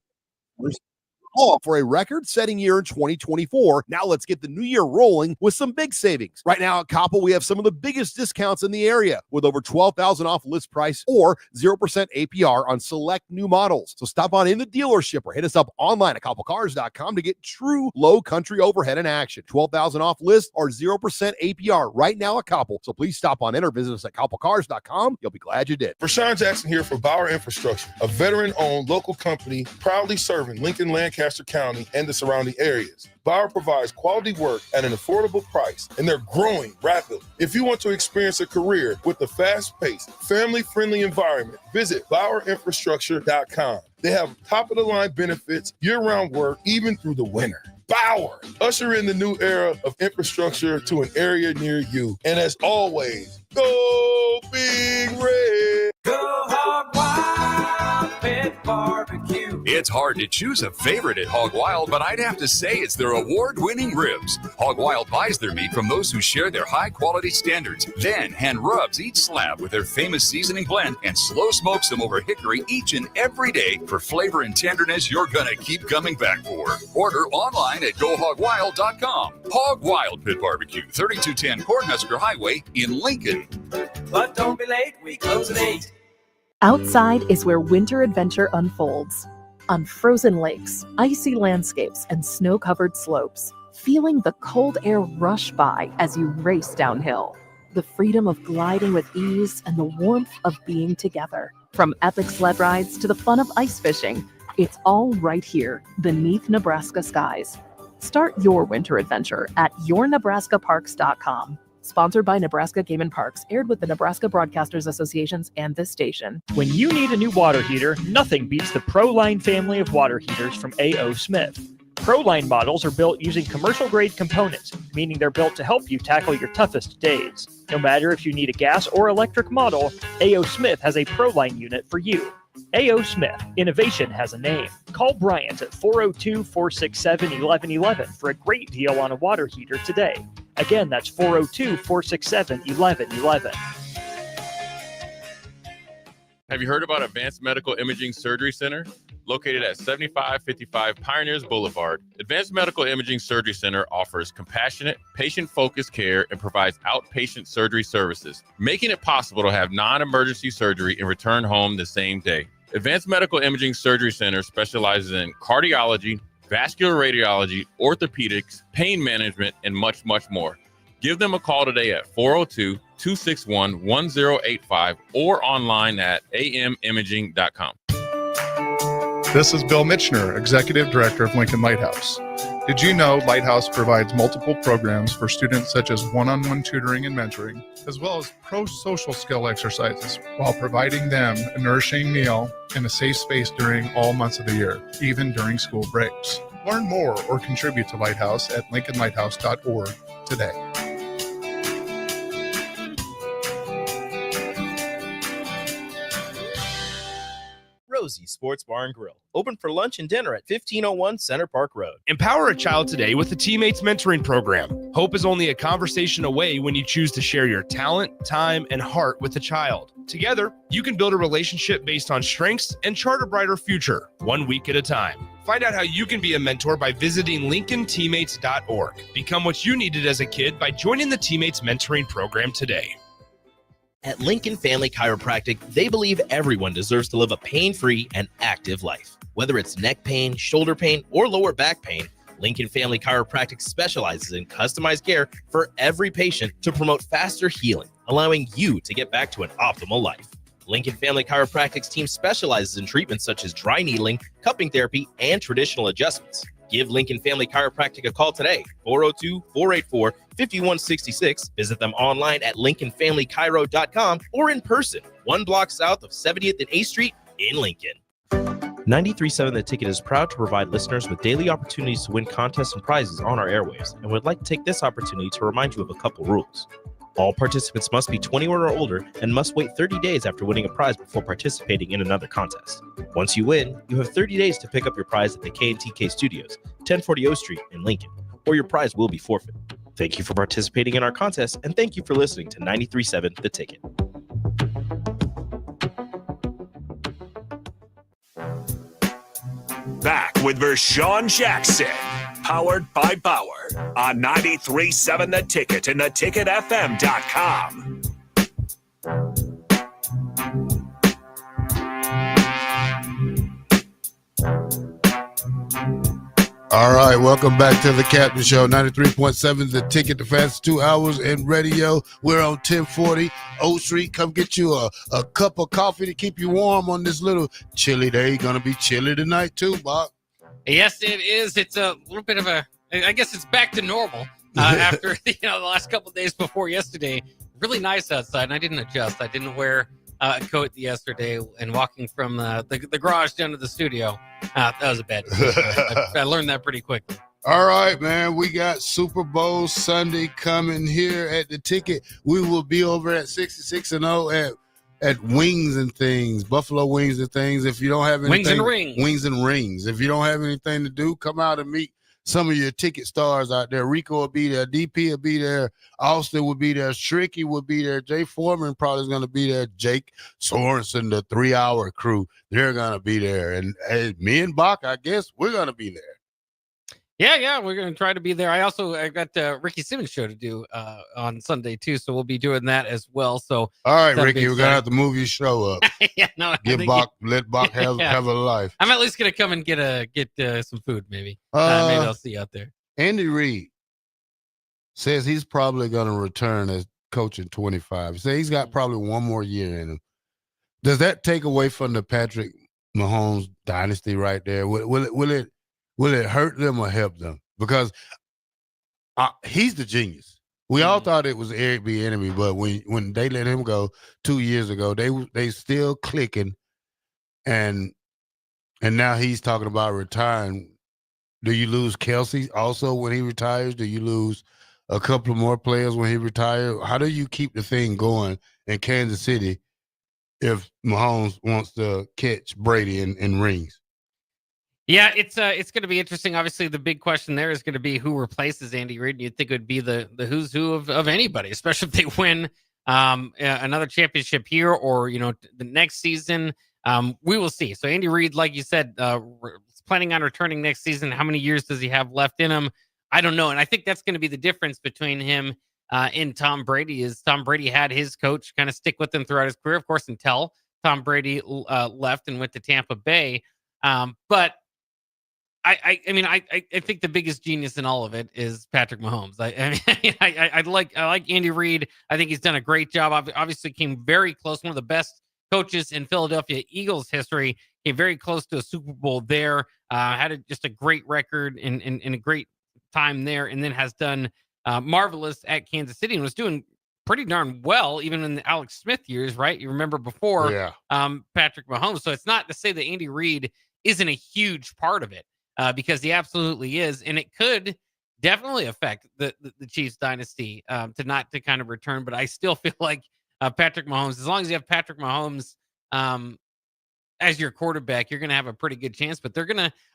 all for a record-setting year in 2024. Now let's get the new year rolling with some big savings. Right now at Koppel, we have some of the biggest discounts in the area with over $12,000 off list price or 0% APR on select new models. So stop on in the dealership or hit us up online at koppelcars.com to get true low country overhead in action. $12,000 off list or 0% APR right now at Koppel. So please stop on in or visit us at koppelcars.com. You'll be glad you did. Rashawn Jackson here for Bauer Infrastructure, a veteran-owned local company proudly serving Lincoln, Lancaster Lancaster County and the surrounding areas. Bauer provides quality work at an affordable price, and they're growing rapidly. If you want to experience a career with a fast-paced, family-friendly environment, visit BauerInfrastructure.com. They have top-of-the-line benefits, year-round work, even through the winter. Bauer, usher in the new era of infrastructure to an area near you. And as always, go Big Red! Go Hog Wild Pit Barbecue. It's hard to choose a favorite at Hog Wild, but I'd have to say it's their award-winning ribs. Hog Wild buys their meat from those who share their high-quality standards, then hand rubs each slab with their famous seasoning blend and slow smokes them over hickory each and every day for flavor and tenderness you're gonna keep coming back for. Order online at GoHogWild.com. Hog Wild Pit Barbecue, 3210 Cornhusker Highway in Lincoln. But don't be late, we close at 8. Outside is where winter adventure unfolds. On frozen lakes, icy landscapes, and snow-covered slopes, feeling the cold air rush by as you race downhill. The freedom of gliding with ease and the warmth of being together. From epic sled rides to the fun of ice fishing, it's all right here beneath Nebraska skies. Start your winter adventure at yournebraskaparks.com. Sponsored by Nebraska Game and Parks, aired with the Nebraska Broadcasters Associations and this station. When you need a new water heater, nothing beats the ProLine family of water heaters from A.O. Smith. ProLine models are built using commercial-grade components, meaning they're built to help you tackle your toughest days. No matter if you need a gas or electric model, A.O. Smith has a ProLine unit for you. A.O. Smith, innovation has a name. Call Bryant at 402-467-1111 for a great deal on a water heater today. Again, that's 402-467-1111. Have you heard about Advanced Medical Imaging Surgery Center? Located at 7555 Pioneers Boulevard, Advanced Medical Imaging Surgery Center offers compassionate, patient-focused care and provides outpatient surgery services, making it possible to have non-emergency surgery and return home the same day. Advanced Medical Imaging Surgery Center specializes in cardiology, vascular radiology, orthopedics, pain management, and much, much more. Give them a call today at 402-261-1085 or online at amimaging.com. This is Bill Mitchner, Executive Director of Lincoln Lighthouse. Did you know Lighthouse provides multiple programs for students such as one-on-one tutoring and mentoring, as well as pro-social skill exercises, while providing them a nourishing meal and a safe space during all months of the year, even during school breaks? Learn more or contribute to Lighthouse at lincolnlighthouse.org today. Rosie Sports Bar and Grill, open for lunch and dinner at 1501 Center Park Road. Empower a child today with the Teammates Mentoring Program. Hope is only a conversation away when you choose to share your talent, time, and heart with a child. Together, you can build a relationship based on strengths and chart a brighter future, 1 week at a time. Find out how you can be a mentor by visiting LincolnTeammates.org. Become what you needed as a kid by joining the Teammates Mentoring Program today. At Lincoln Family Chiropractic, they believe everyone deserves to live a pain-free and active life. Whether it's neck pain, shoulder pain, or lower back pain, Lincoln Family Chiropractic specializes in customized care for every patient to promote faster healing, allowing you to get back to an optimal life. Lincoln Family Chiropractic's team specializes in treatments such as dry needling, cupping therapy, and traditional adjustments. Give Lincoln Family Chiropractic a call today, 402-484-5166. Visit them online at lincolnfamilychiro.com or in person, 1 block south of 70th and 8th Street in Lincoln. 93.7 The Ticket is proud to provide listeners with daily opportunities to win contests and prizes on our airwaves, and would like to take this opportunity to remind you of a couple rules. All participants must be 21 or older and must wait 30 days after winning a prize before participating in another contest. Once you win, you have 30 days to pick up your prize at the K&TK Studios, 1040 O Street in Lincoln, or your prize will be forfeit. Thank you for participating in our contest, and thank you for listening to 93.7 The Ticket. Back with Vershawn Jackson, powered by Bauer, on 93.7 The Ticket and theticketfm.com. All right, welcome back to the Captain Show, 93.7 The Ticket, the fastest 2 hours in radio. We're on 1040 O Street. Come get you a cup of coffee to keep you warm on this little chilly day. Gonna be chilly tonight too, Bob. Yes, it is. It's a little bit of I guess it's back to normal after the last couple of days before yesterday. Really nice outside, and I didn't adjust. I didn't wear a coat yesterday, and walking from the garage down to the studio, that was a bad decision. I learned that pretty quickly. All right, man. We got Super Bowl Sunday coming here at the Ticket. We will be over at 66-0 at Wings and Things, Buffalo Wings and Things. If you don't have anything, Wings and Rings. If you don't have anything to do, come out and meet some of your ticket stars out there. Rico will be there. DP will be there. Austin will be there. Stricky will be there. Jay Foreman probably is going to be there. Jake Sorensen, the 3-hour crew, they're going to be there. And me and Bach, I guess, we're going to be there. Yeah, we're going to try to be there. I got the Ricky Simmons show to do on Sunday, too, so we'll be doing that as well. So, all right, Ricky, we're going to have to move your show up. Yeah, no, let Bach have a life. I'm at least going to come and get some food, maybe. Maybe I'll see you out there. Andy Reid says he's probably going to return as coach in 25. He says he's got probably one more year in him. Does that take away from the Patrick Mahomes dynasty right there? Will it hurt them or help them? Because he's the genius. We all thought it was Eric Bieniemy, but when they let him go 2 years ago, they still clicking, and now he's talking about retiring. Do you lose Kelsey also when he retires? Do you lose a couple of more players when he retires? How do you keep the thing going in Kansas City if Mahomes wants to catch Brady in rings? Yeah, it's going to be interesting. Obviously, the big question there is going to be who replaces Andy Reid. You'd think it would be the who's who of anybody, especially if they win another championship here or the next season. We will see. So Andy Reid, like you said, planning on returning next season. How many years does he have left in him? I don't know, and I think that's going to be the difference between him and Tom Brady. Is Tom Brady had his coach kind of stick with him throughout his career, of course, until Tom Brady left and went to Tampa Bay. But I think the biggest genius in all of it is Patrick Mahomes. I like Andy Reid. I think he's done a great job. Obviously, came very close. One of the best coaches in Philadelphia Eagles history. Came very close to a Super Bowl there. Had just a great record and a great time there, and then has done marvelous at Kansas City and was doing pretty darn well even in the Alex Smith years. Right? You remember before Patrick Mahomes. So it's not to say that Andy Reid isn't a huge part of it. Because he absolutely is, and it could definitely affect the Chiefs dynasty to kind of return. But I still feel like Patrick Mahomes, as long as you have Patrick Mahomes as your quarterback, you're going to have a pretty good chance. But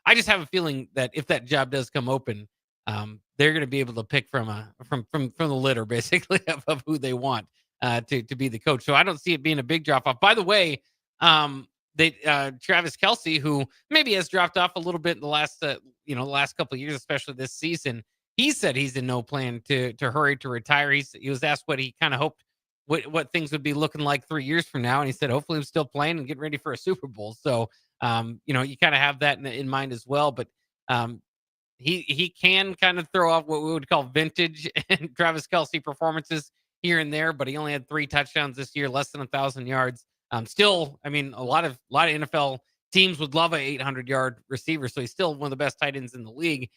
I just have a feeling that if that job does come open, they're going to be able to pick from the litter, basically, of who they want to be the coach. So I don't see it being a big drop off. By the way, Travis Kelce, who maybe has dropped off a little bit in the last couple of years, especially this season, he said he's in no plan to hurry to retire. He was asked what he kind of hoped what things would be looking like 3 years from now, and he said hopefully I'm still playing and getting ready for a Super Bowl. So you kind of have that in mind as well. But he can kind of throw off what we would call vintage and Travis Kelce performances here and there, but he only had 3 touchdowns this year, less than 1,000 yards. Still, a lot of NFL teams would love a 800-yard receiver, so he's still one of the best tight ends in the league.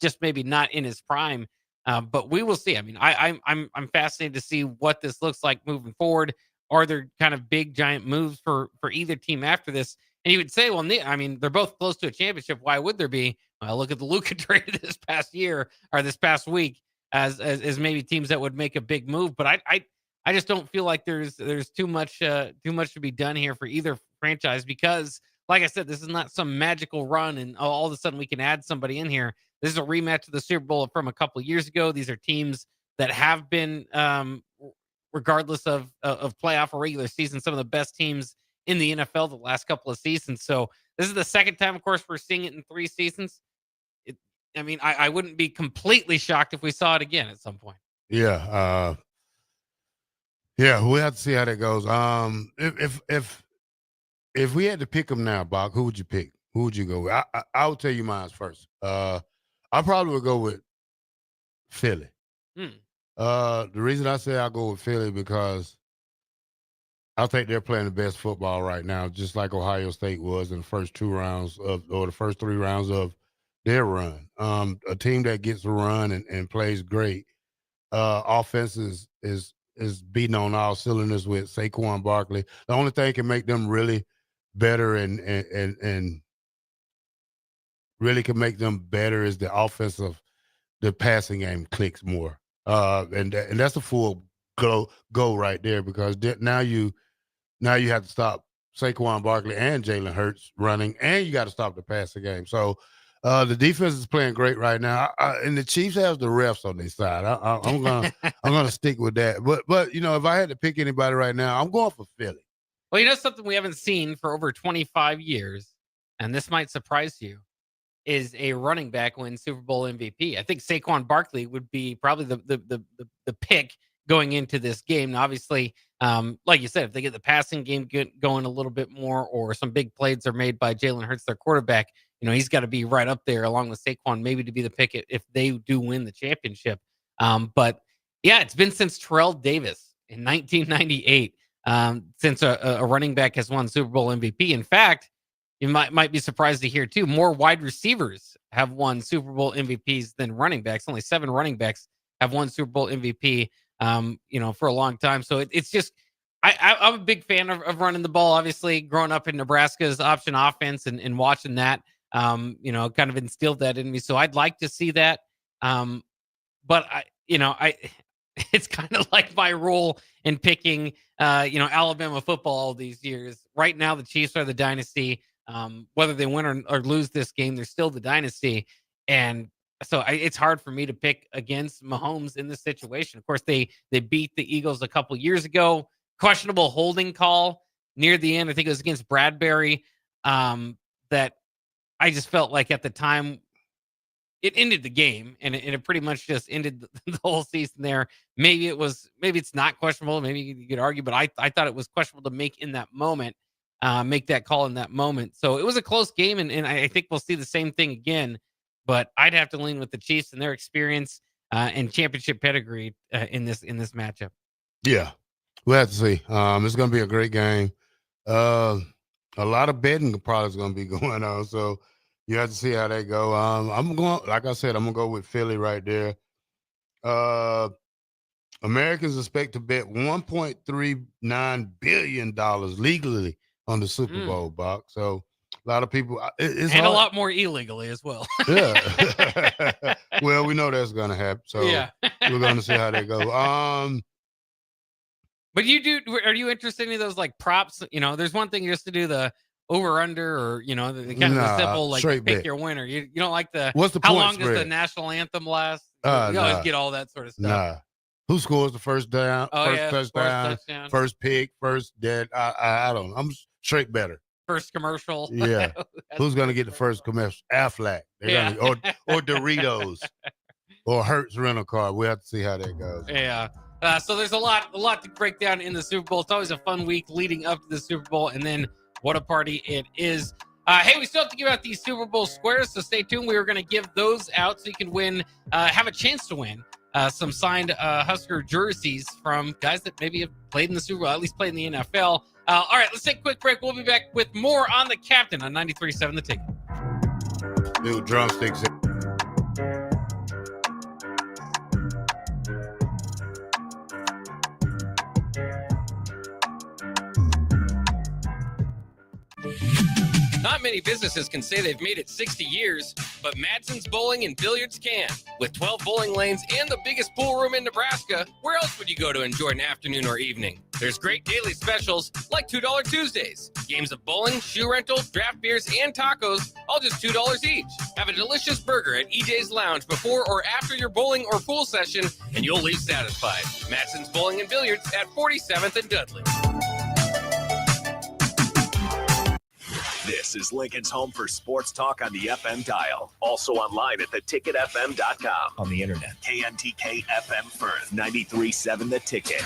Just maybe not in his prime, but we will see. I'm fascinated to see what this looks like moving forward. Are there kind of big giant moves for either team after this? And you would say, well, they're both close to a championship. Why would there be? Well, look at the Luka trade this past year or this past week as maybe teams that would make a big move, but I just don't feel like there's too much to be done here for either franchise because, like I said, this is not some magical run and all of a sudden we can add somebody in here. This is a rematch of the Super Bowl from a couple of years ago. These are teams that have been, regardless of playoff or regular season, some of the best teams in the NFL the last couple of seasons. So this is the second time, of course, we're seeing it in 3 seasons. I wouldn't be completely shocked if we saw it again at some point. Yeah. Yeah, we'll have to see how that goes. If we had to pick them now, Bach, who would you pick? Who would you go with? I'll tell you mine first. I probably would go with Philly. The reason I say I'll go with Philly because I think they're playing the best football right now, just like Ohio State was in the first 2 rounds or the first 3 rounds of their run. A team that gets a run and plays great. Offense is beating on all cylinders with Saquon Barkley. The only thing can make them really better and really can make them better is the passing game clicks more. And that's a full go right there, because now you have to stop Saquon Barkley and Jalen Hurts running, and you got to stop the passing game. So the defense is playing great right now, and the Chiefs have the refs on their side. I'm gonna stick with that. But if I had to pick anybody right now, I'm going for Philly. Well, something we haven't seen for over 25 years, and this might surprise you, is a running back win Super Bowl MVP. I think Saquon Barkley would be probably the pick going into this game. Now, obviously, like you said, if they get the passing game going a little bit more, or some big plays are made by Jalen Hurts, their quarterback, he's got to be right up there along with Saquon, maybe to be the pick if they do win the championship. But yeah, it's been since Terrell Davis in 1998 since a running back has won Super Bowl MVP. In fact, you might be surprised to hear too, more wide receivers have won Super Bowl MVPs than running backs. Only 7 running backs have won Super Bowl MVP, for a long time. So it's just, I'm a big fan of running the ball. Obviously, growing up in Nebraska's option offense and watching that, kind of instilled that in me. So I'd like to see that. But it's kind of like my role in picking, Alabama football all these years. Right now, the Chiefs are the dynasty. Whether they win or lose this game, they're still the dynasty. And so it's hard for me to pick against Mahomes in this situation. Of course, they beat the Eagles a couple years ago. Questionable holding call near the end. I think it was against Bradbury. That I just felt like at the time it ended the game, and it pretty much just ended the whole season there. Maybe it's not questionable. Maybe you could argue, but I thought it was questionable to make in that moment. Make that call in that moment. So it was a close game, and I think we'll see the same thing again. But I'd have to lean with the Chiefs and their experience and championship pedigree in this matchup. Yeah, we'll have to see. It's going to be a great game. A lot of betting probably is going to be going on, so you have to see how they go. I'm going, like I said, I'm going to go with Philly right there. Americans expect to bet $1.39 billion legally on the Super Bowl box. So a lot of people, it's and hard. A lot more illegally as well. Yeah. Well, we know that's going to happen. So yeah. We're going to see how they go. But are you interested in any of those like props? There's one thing just to do the over under, or the kind of the simple like pick bet. your winner. You don't like What's the how point long spread? does the national anthem last? You always get all that sort of stuff. Nah. Who scores the first down? First touchdown, first pick, first dead. I don't know. I'm straight better. First commercial. Yeah. Who's gonna get the first commercial? Aflac. Or Doritos. Or Hertz rental car. We'll have to see how that goes. Yeah. So there's a lot to break down in the Super Bowl. It's always a fun week leading up to the Super Bowl, and then what a party it is. Hey, we still have to give out these Super Bowl squares, so stay tuned. We are going to give those out so you can win, have a chance to win some signed Husker jerseys from guys that maybe have played in the Super Bowl, at least played in the NFL. All right, let's take a quick break. We'll be back with more on The Captain on 93.7 The Ticket. New drumsticks. Not many businesses can say they've made it 60 years, but Madsen's Bowling and Billiards can. With 12 bowling lanes and the biggest pool room in Nebraska, where else would you go to enjoy an afternoon or evening? There's great daily specials like $2 Tuesdays. Games of bowling, shoe rental, draft beers, and tacos, all just $2 each. Have a delicious burger at EJ's Lounge before or after your bowling or pool session, and you'll leave satisfied. Madsen's Bowling and Billiards at 47th and Dudley. This is Lincoln's home for sports talk on the FM dial. Also online at theticketfm.com. On the internet. KNTK FM Firth, 93.7 The Ticket.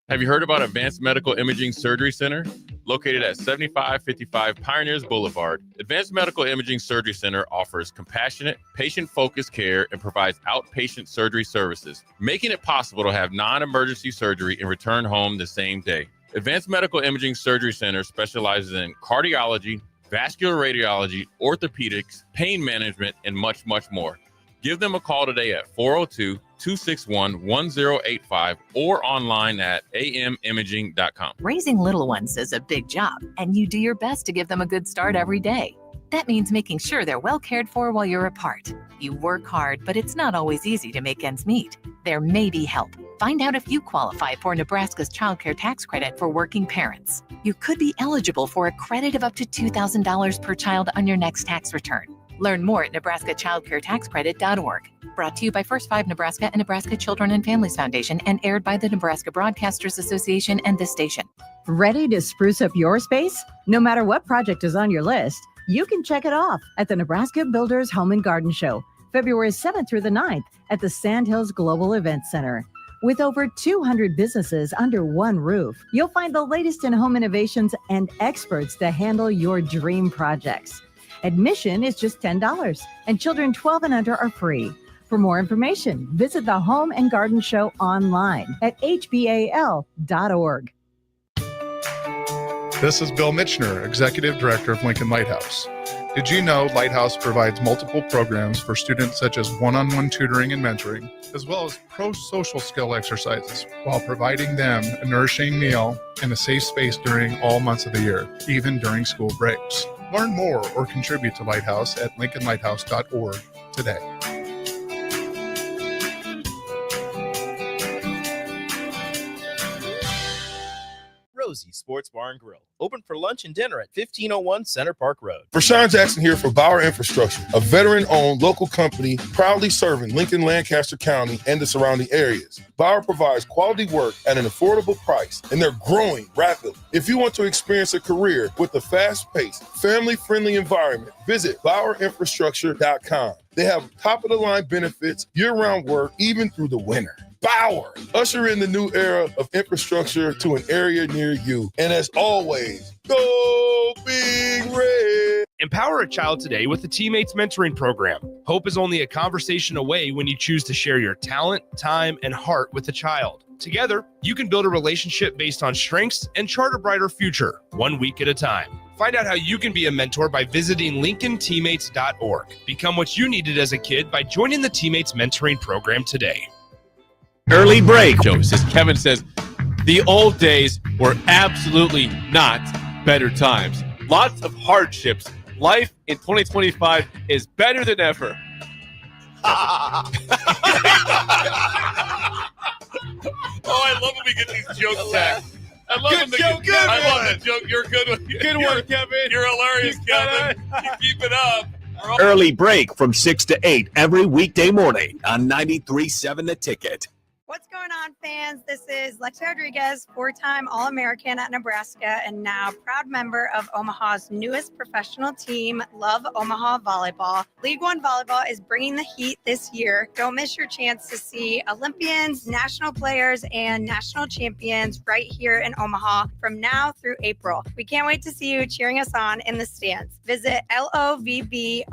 Have you heard about Advanced Medical Imaging Surgery Center? Located at 7555 Pioneers Boulevard, Advanced Medical Imaging Surgery Center offers compassionate, patient-focused care and provides outpatient surgery services, making it possible to have non-emergency surgery and return home the same day. Advanced Medical Imaging Surgery Center specializes in cardiology, vascular radiology, orthopedics, pain management, and much, much more. Give them a call today at 402-261-1085 or online at amimaging.com. Raising little ones is a big job, and you do your best to give them a good start every day. That means making sure they're well cared for while you're apart. You work hard, but it's not always easy to make ends meet. There may be help. Find out if you qualify for Nebraska's Child Care Tax Credit for working parents. You could be eligible for a credit of up to $2,000 per child on your next tax return. Learn more at nebraskachildcaretaxcredit.org. Brought to you by First 5 Nebraska and Nebraska Children and Families Foundation and aired by the Nebraska Broadcasters Association and this station. Ready to spruce up your space? No matter what project is on your list, you can check it off at the Nebraska Builders Home and Garden Show, February 7th through the 9th at the Sandhills Global Event Center. With over 200 businesses under one roof, you'll find the latest in home innovations and experts to handle your dream projects. Admission is just $10, and children 12 and under are free. For more information, visit the Home and Garden Show online at hbal.org. This is Bill Mitchner, Executive Director of Lincoln Lighthouse. Did you know Lighthouse provides multiple programs for students such as one-on-one tutoring and mentoring, as well as pro-social skill exercises, while providing them a nourishing meal and a safe space during all months of the year, even during school breaks? Learn more or contribute to Lighthouse at lincolnlighthouse.org today. Rosie Sports Bar and Grill, open for lunch and dinner at 1501 Center Park Road. Rashawn Jackson here for Bauer Infrastructure, a veteran-owned local company proudly serving Lincoln, Lancaster County, and the surrounding areas. Bauer provides quality work at an affordable price, and they're growing rapidly. If you want to experience a career with a fast-paced, family-friendly environment, visit BauerInfrastructure.com. They have top-of-the-line benefits, year-round work, even through the winter. Bauer, usher in the new era of infrastructure to an area near you. And as always, go Big Red. Empower a child today with the Teammates Mentoring Program. Hope is only a conversation away when you choose to share your talent, time, and heart with a child. Together, you can build a relationship based on strengths and chart a brighter future, 1 week at a time. Find out how you can be a mentor by visiting LincolnTeammates.org. Become what you needed as a kid by joining the Teammates Mentoring Program today. Early break. Kevin says, the old days were absolutely not better times. Lots of hardships. Life in 2025 is better than ever. Oh, I love when we get these jokes back. I love Good joke, good I love one. the joke. You're a good one. Good one, Kevin. You're hilarious, Kevin. You keep it up. Early break from 6 to 8 every weekday morning on 93.7 The Ticket. What's going on, fans? This is Lexi Rodriguez, four-time All-American at Nebraska and now proud member of Omaha's newest professional team, Love Omaha Volleyball. League One Volleyball is bringing the heat this year. Don't miss your chance to see Olympians, national players, and national champions right here in Omaha from now through April. We can't wait to see you cheering us on in the stands. Visit lovboma.com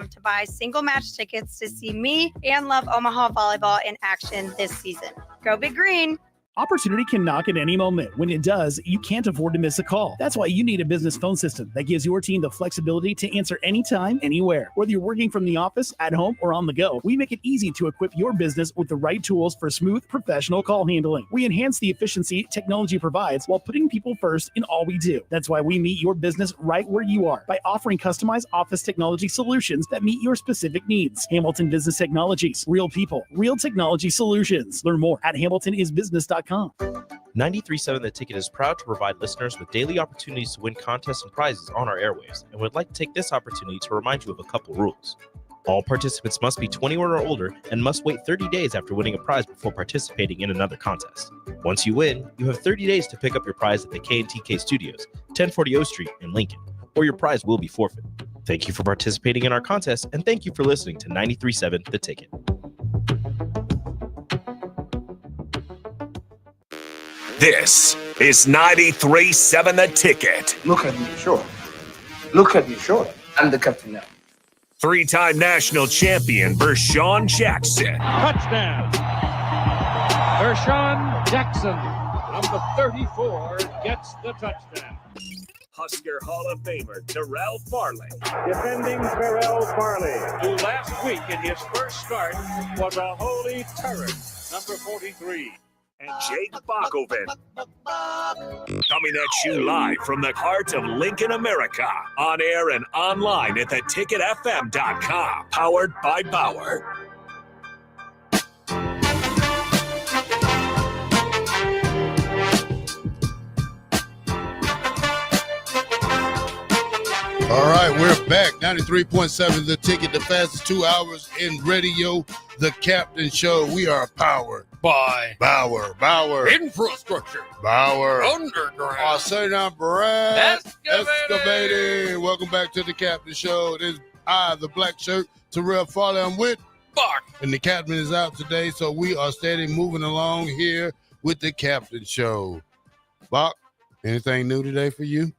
to buy single match tickets to see me and Love Omaha Volleyball in action this season. Go Big Green! Opportunity can knock at any moment. When it does, you can't afford to miss a call. That's why you need a business phone system that gives your team the flexibility to answer anytime, anywhere. Whether you're working from the office, at home, or on the go, we make it easy to equip your business with the right tools for smooth, professional call handling. We enhance the efficiency technology provides while putting people first in all we do. That's why we meet your business right where you are by offering customized office technology solutions that meet your specific needs. Hamilton Business Technologies. Real people, real technology solutions. Learn more at hamiltonisbusiness.com. 93.7 The Ticket is proud to provide listeners with daily opportunities to win contests and prizes on our airwaves, and would like to take this opportunity to remind you of a couple rules. All participants must be 21 or older and must wait 30 days after winning a prize before participating in another contest. Once you win, you have 30 days to pick up your prize at the K&TK Studios, 1040 O Street in Lincoln, or your prize will be forfeit. Thank you for participating in our contest, and thank you for listening to 93.7 The Ticket. This is 93.7 The Ticket. Look at me, sure. Look at me, sure. I'm the captain now. Three-time national champion Rashawn Jackson. Touchdown. Rashawn Jackson. Number 34 gets the touchdown. Husker Hall of Famer Terrell Farley. Defending Terrell Farley, who last week in his first start was a holy terror. Number 43. And Jake Bakoven. Coming at you live from the heart of Lincoln, America. On air and online at theticketfm.com. Powered by Bauer. All right, we're back. 93.7 The Ticket, the fastest 2 hours in radio. The Captain Show. We are powered by Bauer. Infrastructure. Bauer. Underground. Arsenal Brad. Excavating. Excavating. Welcome back to the Captain Show. It is I, the black shirt, Terrell Farley. I'm with Bach. And the Captain is out today, so we are steady moving along here with the Captain Show. Bach, anything new today for you?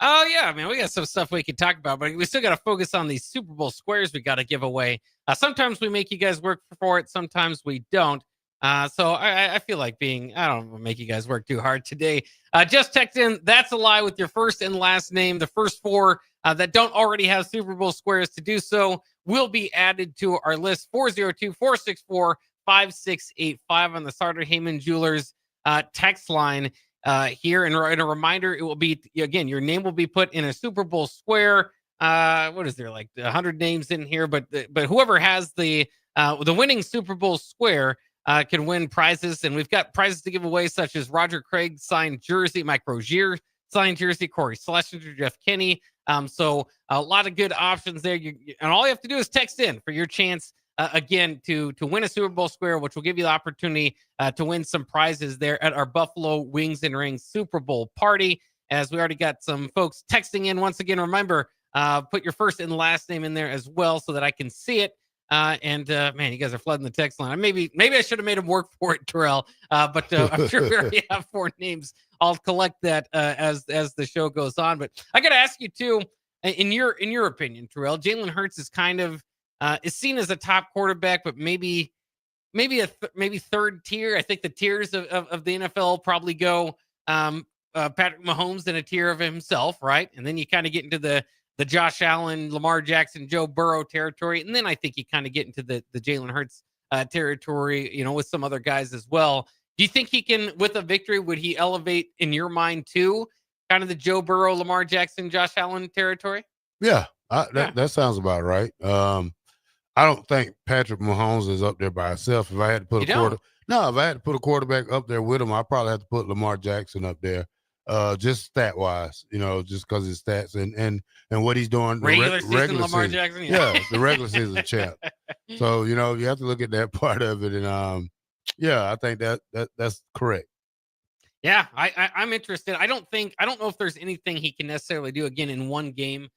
Oh, yeah. I mean, we got some stuff we can talk about, but we still got to focus on these Super Bowl squares we got to give away. Sometimes we make you guys work for it. Sometimes we don't. So I feel like I don't make you guys work too hard today. Just text in, that's a lie, with your first and last name. The first four that don't already have Super Bowl squares to do so will be added to our list. 402-464-5685 on the Sartor Heyman Jewelers text line. Here and a reminder, it will be, again, your name will be put in a Super Bowl square. What is there, like 100 names in here, but whoever has the winning Super Bowl square can win prizes, and we've got prizes to give away, such as Roger Craig signed jersey, Mike Rozier signed jersey, Corey Schlesinger, Jeff Kinney. So a lot of good options there. And all you have to do is text in for your chance again to win a Super Bowl square, which will give you the opportunity to win some prizes there at our Buffalo Wings and Rings Super Bowl party. As we already got some folks texting in. Once again, remember, put your first and last name in there as well so that I can see it. Man, you guys are flooding the text line. Maybe I should have made them work for it, Terrell. But I'm sure we already have 4 names. I'll collect that as the show goes on. But I got to ask you too, in your opinion, Terrell, Jalen Hurts is kind of is seen as a top quarterback, but maybe third tier. I think the tiers of the NFL probably go Patrick Mahomes in a tier of himself, right? And then you kind of get into the Josh Allen, Lamar Jackson, Joe Burrow territory, and then I think you kind of get into the Jalen Hurts territory, with some other guys as well. Do you think he can, with a victory, would he elevate in your mind to kind of the Joe Burrow, Lamar Jackson, Josh Allen territory? Yeah, that sounds about right. I don't think Patrick Mahomes is up there by himself. If I had to put a quarterback up there with him, I probably have to put Lamar Jackson up there, just stat wise, just because his stats and what he's doing. Regular season Lamar Jackson, the regular season champ. So you have to look at that part of it, and I think that's correct. Yeah, I'm interested. I don't know if there's anything he can necessarily do again in one game.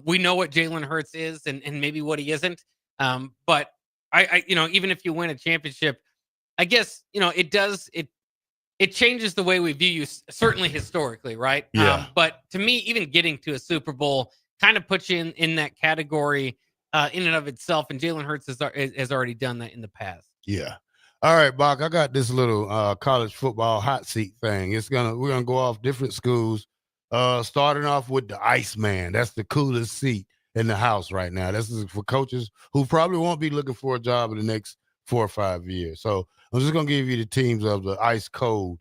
We know what Jalen Hurts is and maybe what he isn't. But I even if you win a championship, I guess, it changes the way we view you, certainly historically, right? Yeah. But to me, even getting to a Super Bowl kind of puts you in that category in and of itself. And Jalen Hurts has already done that in the past. Yeah. All right, Bach, I got this little college football hot seat thing. We're gonna go off different schools. Starting off with the Iceman. That's the coolest seat in the house right now. This is for coaches who probably won't be looking for a job in the next 4 or 5 years. So I'm just going to give you the teams of the ice cold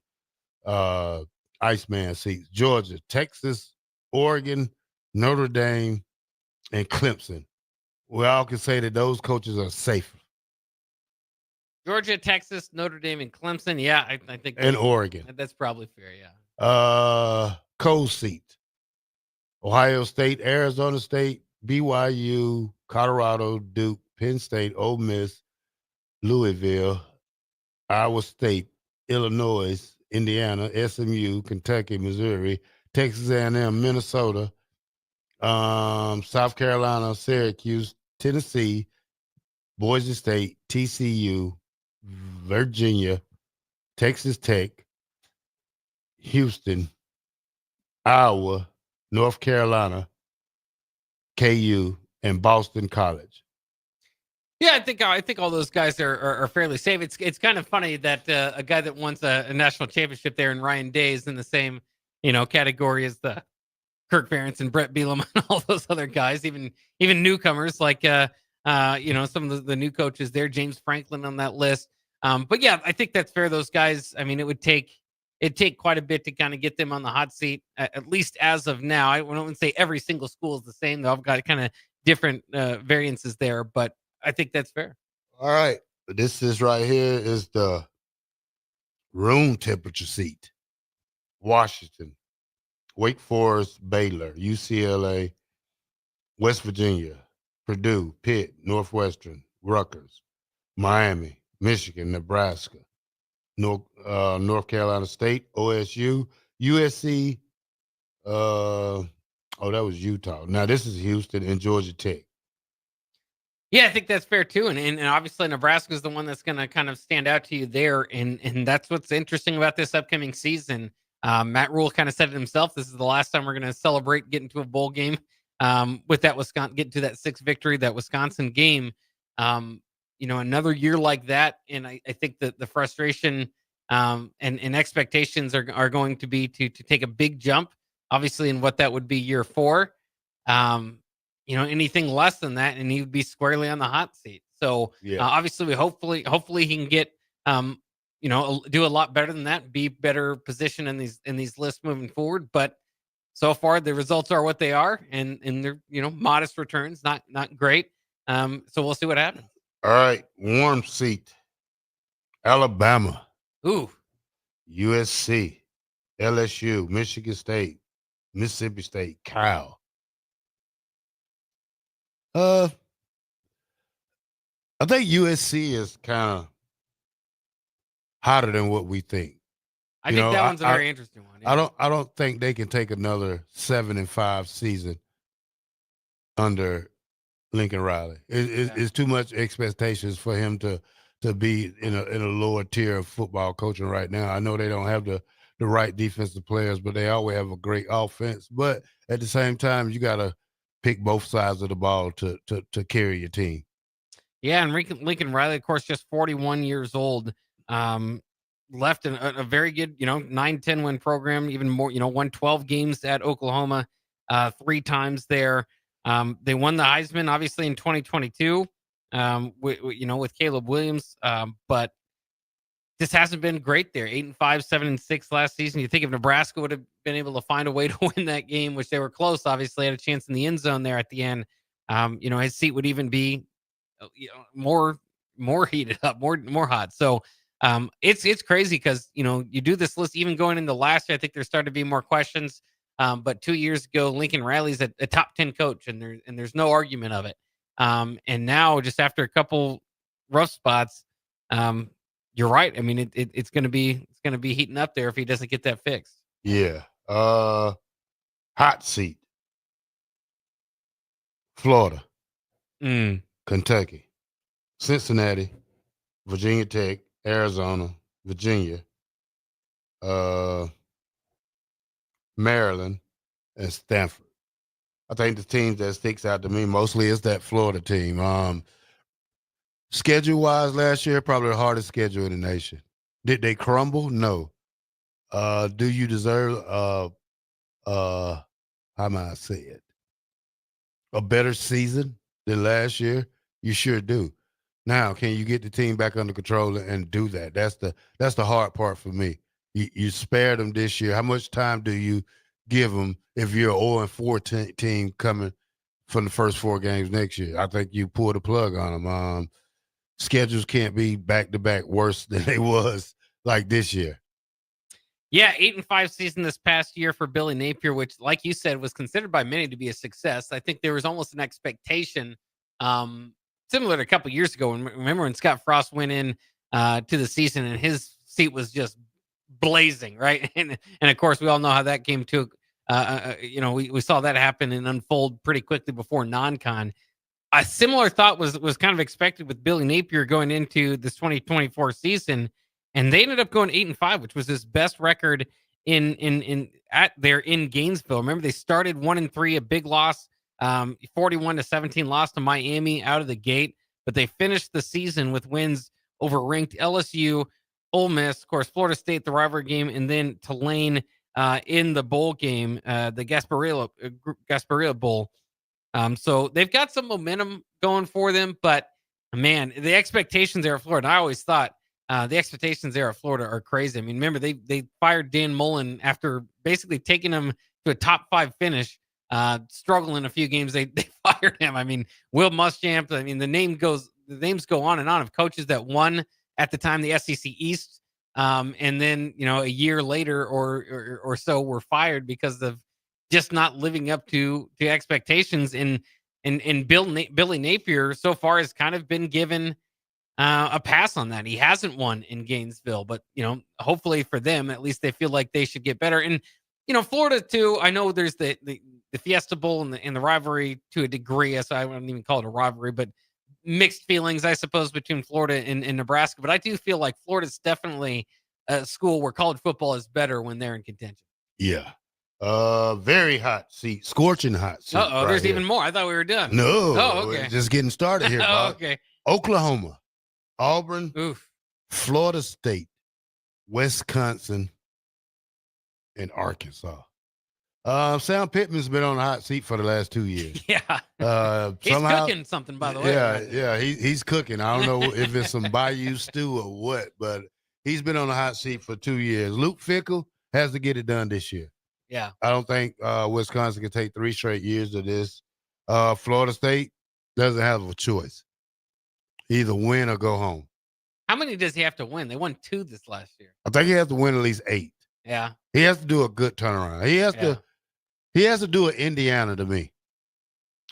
Iceman seats: Georgia, Texas, Oregon, Notre Dame, and Clemson. We all can say that those coaches are safer. Georgia, Texas, Notre Dame, and Clemson. Yeah, I think. And Oregon. That's probably fair, yeah. Cold seat: Ohio State, Arizona State, BYU, Colorado, Duke, Penn State, Ole Miss, Louisville, Iowa State, Illinois, Indiana, SMU, Kentucky, Missouri, Texas A&M, Minnesota, South Carolina, Syracuse, Tennessee, Boise State, TCU, Virginia, Texas Tech, Houston, Iowa, North Carolina, KU, and Boston College. Yeah, I think all those guys are fairly safe. It's kind of funny that a guy that won a national championship there, and Ryan Day, is in the same category as the Kirk Ferentz and Brett Bielema and all those other guys, even newcomers like some of the new coaches there, James Franklin on that list. But yeah, I think that's fair. Those guys, I mean, it'd take quite a bit to kind of get them on the hot seat, at least as of now. I wouldn't say every single school is the same, though. I've got kind of different variances there, but I think that's fair. All right. This is right here is the room temperature seat. Washington, Wake Forest, Baylor, UCLA, West Virginia, Purdue, Pitt, Northwestern, Rutgers, Miami, Michigan, Nebraska, North Carolina State, OSU, USC. That was Utah. Now this is Houston and Georgia Tech. Yeah, I think that's fair too, and obviously Nebraska is the one that's going to kind of stand out to you there, and that's what's interesting about this upcoming season. Matt Rule kind of said it himself. This is the last time we're going to celebrate getting to a bowl game with that Wisconsin, getting to that 6th victory, that Wisconsin game. Another year like that, and I think that the frustration and expectations are going to be to take a big jump, obviously, in what that would be year 4. Anything less than that, and he would be squarely on the hot seat. So obviously, we hopefully he can get do a lot better than that, be better positioned in these lists moving forward. But so far, the results are what they are, and they're modest returns, not great. So we'll see what happens. All right, warm seat. Alabama. Ooh. USC, LSU, Michigan State, Mississippi State, Cal. I think USC is kind of hotter than what we think. I think that one's a very interesting one. Yeah. I don't think they can take another 7-5 season under Lincoln Riley. It's too much expectations for him to be in a lower tier of football coaching right now. I know they don't have the right defensive players, but they always have a great offense. But at the same time, you got to pick both sides of the ball to carry your team. Yeah, and Lincoln Riley, of course, just 41 years old, left in a very good, 9-10 win program, even more, won 12 games at Oklahoma 3 times there. They won the Heisman, obviously, in 2022, with Caleb Williams, but this hasn't been great there. 8-5, 7-6 last season. You think if Nebraska would have been able to find a way to win that game, which they were close, obviously had a chance in the end zone there at the end. His seat would even be more heated up, more hot. So it's crazy because you do this list even going into last year. I think there started to be more questions. But 2 years ago, Lincoln Riley's a top 10 coach, and there's no argument of it. And now, just after a couple rough spots, you're right. I mean, it's going to be heating up there if he doesn't get that fixed. Yeah. Hot seat. Florida, Kentucky, Cincinnati, Virginia Tech, Arizona, Virginia, Maryland, and Stanford. I think the team that sticks out to me mostly is that Florida team. Schedule-wise, last year, probably the hardest schedule in the nation. Did they crumble? No. Do you deserve, how might I say it, a better season than last year? You sure do. Now, can you get the team back under control and do that? That's the hard part for me. You spared them this year. How much time do you give them if you're an 0-4 team coming from the first 4 games next year? I think you pull the plug on them. Schedules can't be back-to-back worse than they was like this year. Yeah, 8-5 season this past year for Billy Napier, which, like you said, was considered by many to be a success. I think there was almost an expectation, similar to a couple years ago. Remember when Scott Frost went in to the season and his seat was just blazing, right? And of course, we all know how that came to. We saw that happen and unfold pretty quickly before non-con. A similar thought was kind of expected with Billy Napier going into this 2024 season. And they ended up going 8-5, which was his best record in Gainesville. Remember, they started 1-3, a big loss, 41-17 loss to Miami out of the gate. but they finished the season with wins over ranked LSU, Ole Miss, of course, Florida State, the rivalry game, and then Tulane in the bowl game, the Gasparilla Bowl. So they've got some momentum going for them, but man, the expectations there at Florida, I always thought the expectations there at Florida are crazy. I mean, remember, they fired Dan Mullen after basically taking him to a top 5 finish, struggling a few games. They fired him. I mean, Will Muschamp, I mean, the names go on and on of coaches that won at the time the SEC East. And then, a year later or so were fired because of just not living up to expectations. And Billy Napier so far has kind of been given a pass on that. He hasn't won in Gainesville, but hopefully for them, at least they feel like they should get better. And Florida too. I know there's the Fiesta Bowl and the rivalry to a degree. So I wouldn't even call it a rivalry, but mixed feelings, I suppose, between Florida and Nebraska. But I do feel like Florida's definitely a school where college football is better when they're in contention. Yeah. Very hot seat, scorching hot seat. There's even more. I thought we were done. No. Oh, okay. We're just getting started here, Bob. Okay. Oklahoma, Auburn, Oof. Florida State, Wisconsin, and Arkansas. Sam Pittman's been on the hot seat for the last 2 years. Yeah. He's cooking something, by the way. Yeah. He's cooking. I don't know if it's some Bayou stew or what, but he's been on the hot seat for 2 years. Luke Fickell has to get it done this year. Yeah. I don't think Wisconsin can take 3 straight years of this. Florida State doesn't have a choice. Either win or go home. How many does he have to win? They won 2 this last year. I think he has to win at least 8. Yeah. He has to do a good turnaround. He has to do an Indiana to me.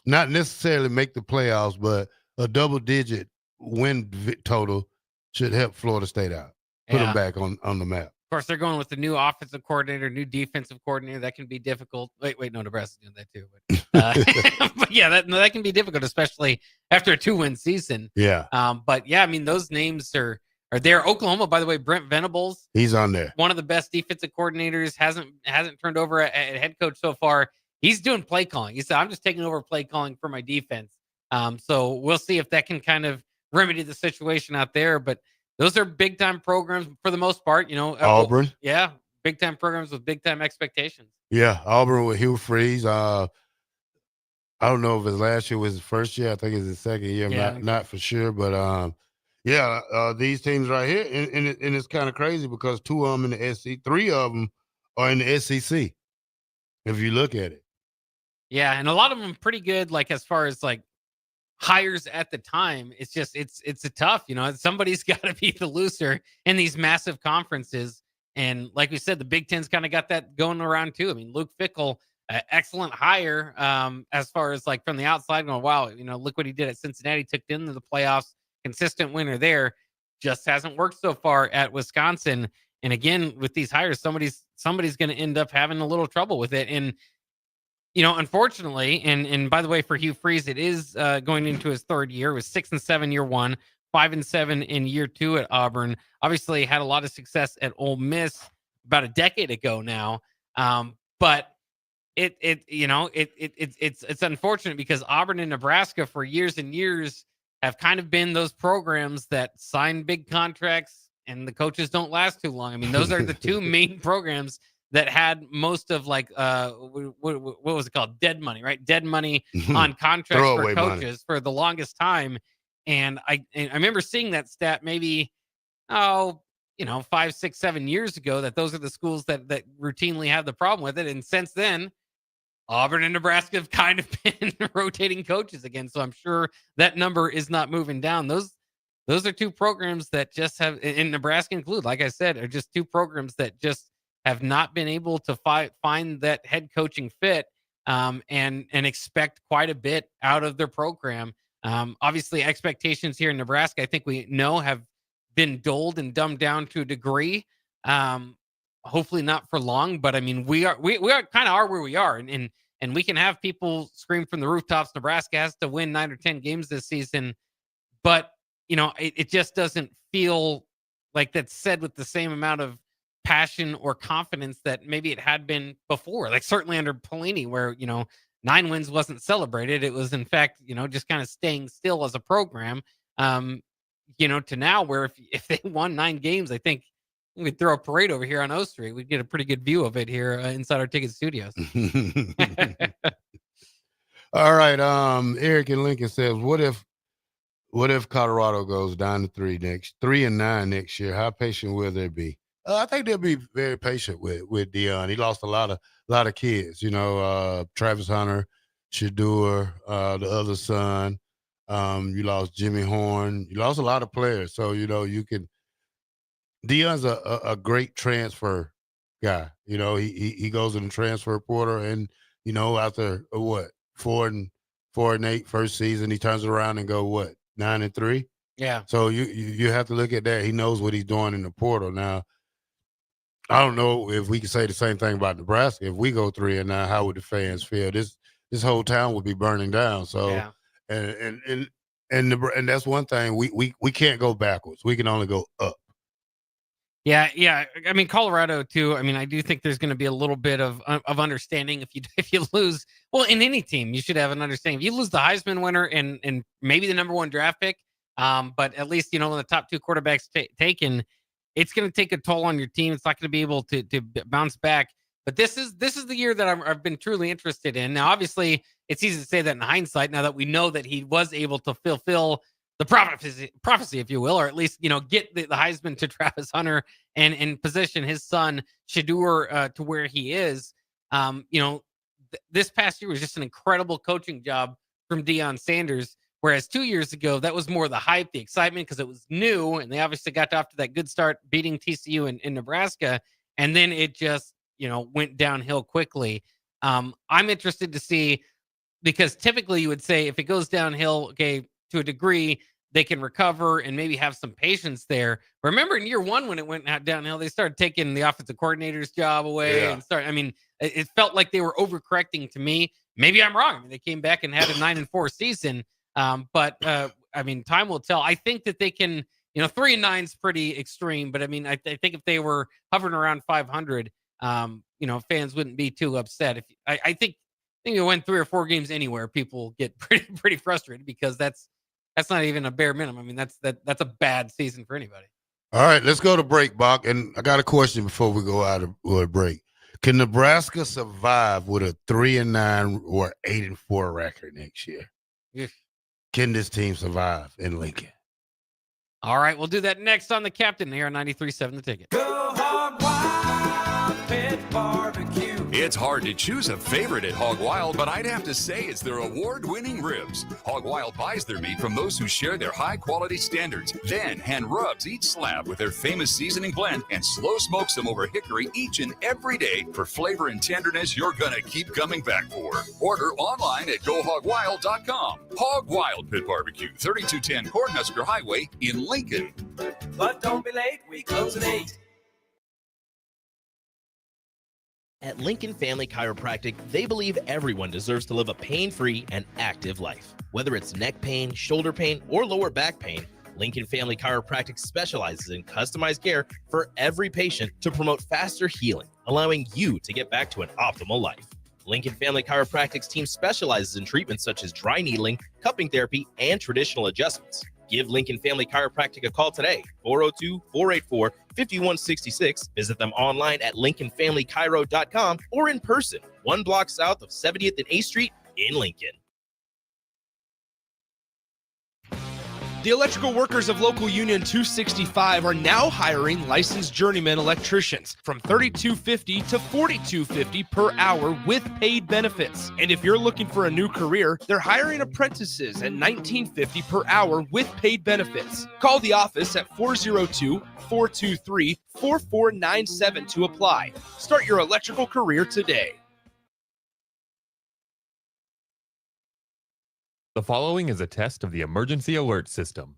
Not necessarily make the playoffs, but a double-digit win total should help Florida State out. Put them back on the map. Of course, they're going with the new offensive coordinator, new defensive coordinator. That can be difficult. Wait, no, Nebraska's doing that too. But, but yeah, that can be difficult, especially after a 2-win season. Yeah. But yeah, I mean, those names are there. Oklahoma, by the way, Brent Venables. He's on there. One of the best defensive coordinators. Hasn't turned over at head coach so far. He's doing play calling. He said, "I'm just taking over play calling for my defense." So we'll see if that can kind of remedy the situation out there. But those are big time programs for the most part. Auburn. Yeah, big time programs with big time expectations. Yeah, Auburn with Hugh Freeze. I don't know if his last year was his first year. I think it's his second year. Yeah. Not for sure, but these teams right here, and it's kind of crazy because 2 of them in the SEC, 3 of them are in the SEC. If you look at it. Yeah, and a lot of them pretty good. Like as far as like hires at the time, it's just it's a tough. Somebody's got to be the loser in these massive conferences. And like we said, the Big Ten's kind of got that going around too. I mean, Luke Fickell, excellent hire as far as like from the outside going, wow, look what he did at Cincinnati, took them into the playoffs, consistent winner there. Just hasn't worked so far at Wisconsin. And again, with these hires, somebody's going to end up having a little trouble with it. And unfortunately, and by the way, for Hugh Freeze, it is going into his 3rd year. It was 6-7 year 1, 5-7 in year 2 at Auburn. Obviously, had a lot of success at Ole Miss about a decade ago now. But it's unfortunate because Auburn and Nebraska for years and years have kind of been those programs that sign big contracts and the coaches don't last too long. I mean, those are the 2 main programs that had most of like what was it called? Dead money, right? Dead money on contracts for coaches for the longest time. And I remember seeing that stat maybe 5, 6, 7 years ago that those are the schools that routinely have the problem with it. And since then, Auburn and Nebraska have kind of been rotating coaches again. So I'm sure that number is not moving down. Those are 2 programs that just have, in Nebraska include, like I said, are just 2 programs that just have not been able to find that head coaching fit and expect quite a bit out of their program. Obviously, expectations here in Nebraska, I think we know, have been dulled and dumbed down to a degree. Hopefully not for long, but I mean, we are kind of where we are, and we can have people scream from the rooftops, Nebraska has to win 9 or 10 games this season, but it just doesn't feel like that's said with the same amount of passion or confidence that maybe it had been before. Like certainly under Pelini, where 9 wins wasn't celebrated. It was in fact, just kind of staying still as a program. To now where if they won 9 games, I think we'd throw a parade over here on O Street. We'd get a pretty good view of it here inside our ticket studios. All right. Eric in Lincoln says, what if Colorado goes down to 3-9 next year? How patient will they be? I think they'll be very patient with Dion. He lost a lot of kids. Travis Hunter, Shador, the other son. You lost Jimmy Horn. You lost a lot of players. So you can. Dion's a great transfer guy. He goes in the transfer portal, and after 4-8 first season, he turns it around and go 9-3. Yeah. So you have to look at that. He knows what he's doing in the portal. Now, I don't know if we can say the same thing about Nebraska. If we go 3-9, how would the fans feel? This whole town would be burning down. So, yeah. and that's one thing we can't go backwards. We can only go up. Yeah. I mean, Colorado too. I mean, I do think there's going to be a little bit of understanding if you lose. Well, in any team, you should have an understanding. If you lose the Heisman winner and maybe the number 1 draft pick, but at least when the top 2 quarterbacks taken, it's going to take a toll on your team. It's not going to be able to bounce back. But this is the year that I've been truly interested in. Now, obviously, it's easy to say that in hindsight. Now that we know that he was able to fulfill the prophecy, if you will, or at least get the Heisman to Travis Hunter and position his son Shador to where he is. This past year was just an incredible coaching job from Deion Sanders. Whereas 2 years ago, that was more the hype, the excitement, because it was new, and they obviously got off to that good start beating TCU in Nebraska, and then it just went downhill quickly. I'm interested to see, because typically you would say if it goes downhill, okay, to a degree, they can recover and maybe have some patience there. Remember in year 1 when it went downhill, they started taking the offensive coordinator's job away and it felt like they were overcorrecting to me. Maybe I'm wrong. I mean, they came back and had a 9-4 season. But I mean, time will tell. I think that they can, 3-9 is pretty extreme, but I mean, I think if they were hovering around 500, fans wouldn't be too upset. I think you win 3 or 4 games anywhere, people get pretty frustrated, because that's not even a bare minimum. I mean, that's a bad season for anybody. All right, let's go to break, Bach. And I got a question before we go out of break. Can Nebraska survive with a 3-9 or 8-4 record next year? Yes. Can this team survive in Lincoln? All right, we'll do that next on The Captain here on 93.7 The Ticket. Go Hog Wild Pit Barbecue. It's hard to choose a favorite at Hog Wild, but I'd have to say it's their award-winning ribs. Hog Wild buys their meat from those who share their high-quality standards, then hand rubs each slab with their famous seasoning blend and slow smokes them over hickory each and every day for flavor and tenderness you're gonna keep coming back for. Order online at GoHogWild.com. Hog Wild Pit Barbecue, 3210 Cornhusker Highway in Lincoln. But don't be late, we close at 8. At Lincoln Family Chiropractic, they believe everyone deserves to live a pain-free and active life. Whether it's neck pain, shoulder pain, or lower back pain, Lincoln Family Chiropractic specializes in customized care for every patient to promote faster healing, allowing you to get back to an optimal life. Lincoln Family Chiropractic's team specializes in treatments such as dry needling, cupping therapy, and traditional adjustments. Give Lincoln Family Chiropractic a call today, 402-484-5166. Visit them online at lincolnfamilychiro.com or in person, 1 block south of 70th and A Street in Lincoln. The electrical workers of Local Union 265 are now hiring licensed journeyman electricians from $32.50 to $42.50 per hour with paid benefits. And if you're looking for a new career, they're hiring apprentices at $19.50 per hour with paid benefits. Call the office at 402-423-4497 to apply. Start your electrical career today. The following is a test of the emergency alert system.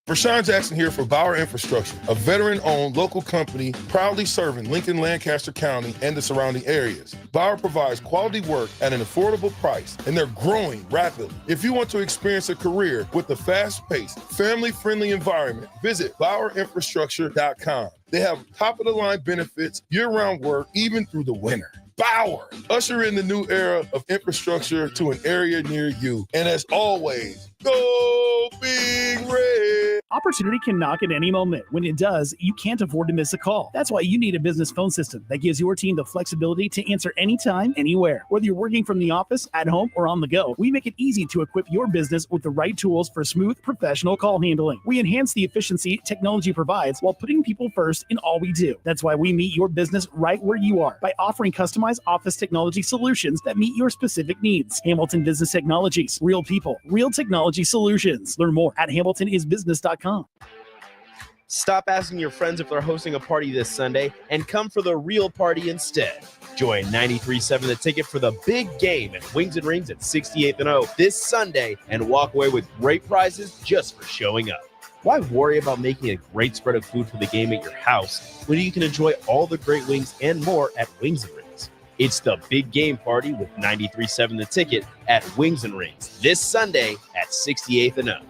Rashawn Jackson here for Bauer Infrastructure, a veteran-owned local company proudly serving Lincoln, Lancaster County, and the surrounding areas. Bauer provides quality work at an affordable price, and they're growing rapidly. If you want to experience a career with a fast-paced, family-friendly environment, visit BauerInfrastructure.com. They have top-of-the-line benefits, year-round work, even through the winter. Bauer, usher in the new era of infrastructure to an area near you. And as always, go Big Red! Opportunity can knock at any moment. When it does, you can't afford to miss a call. That's why you need a business phone system that gives your team the flexibility to answer anytime, anywhere. Whether you're working from the office, at home, or on the go, we make it easy to equip your business with the right tools for smooth, professional call handling. We enhance the efficiency technology provides while putting people first in all we do. That's why we meet your business right where you are by offering customized office technology solutions that meet your specific needs. Hamilton Business Technologies. Real people, real technology solutions. Learn more at hamiltonisbusiness.com. Stop asking your friends if they're hosting a party this Sunday and come for the real party instead. Join 93.7 The Ticket for the big game at Wings and Rings at 68th and O this Sunday and walk away with great prizes just for showing up. Why worry about making a great spread of food for the game at your house when you can enjoy all the great wings and more at Wings and Rings? It's the big game party with 93.7 The Ticket at Wings and Rings this Sunday at 68th and O.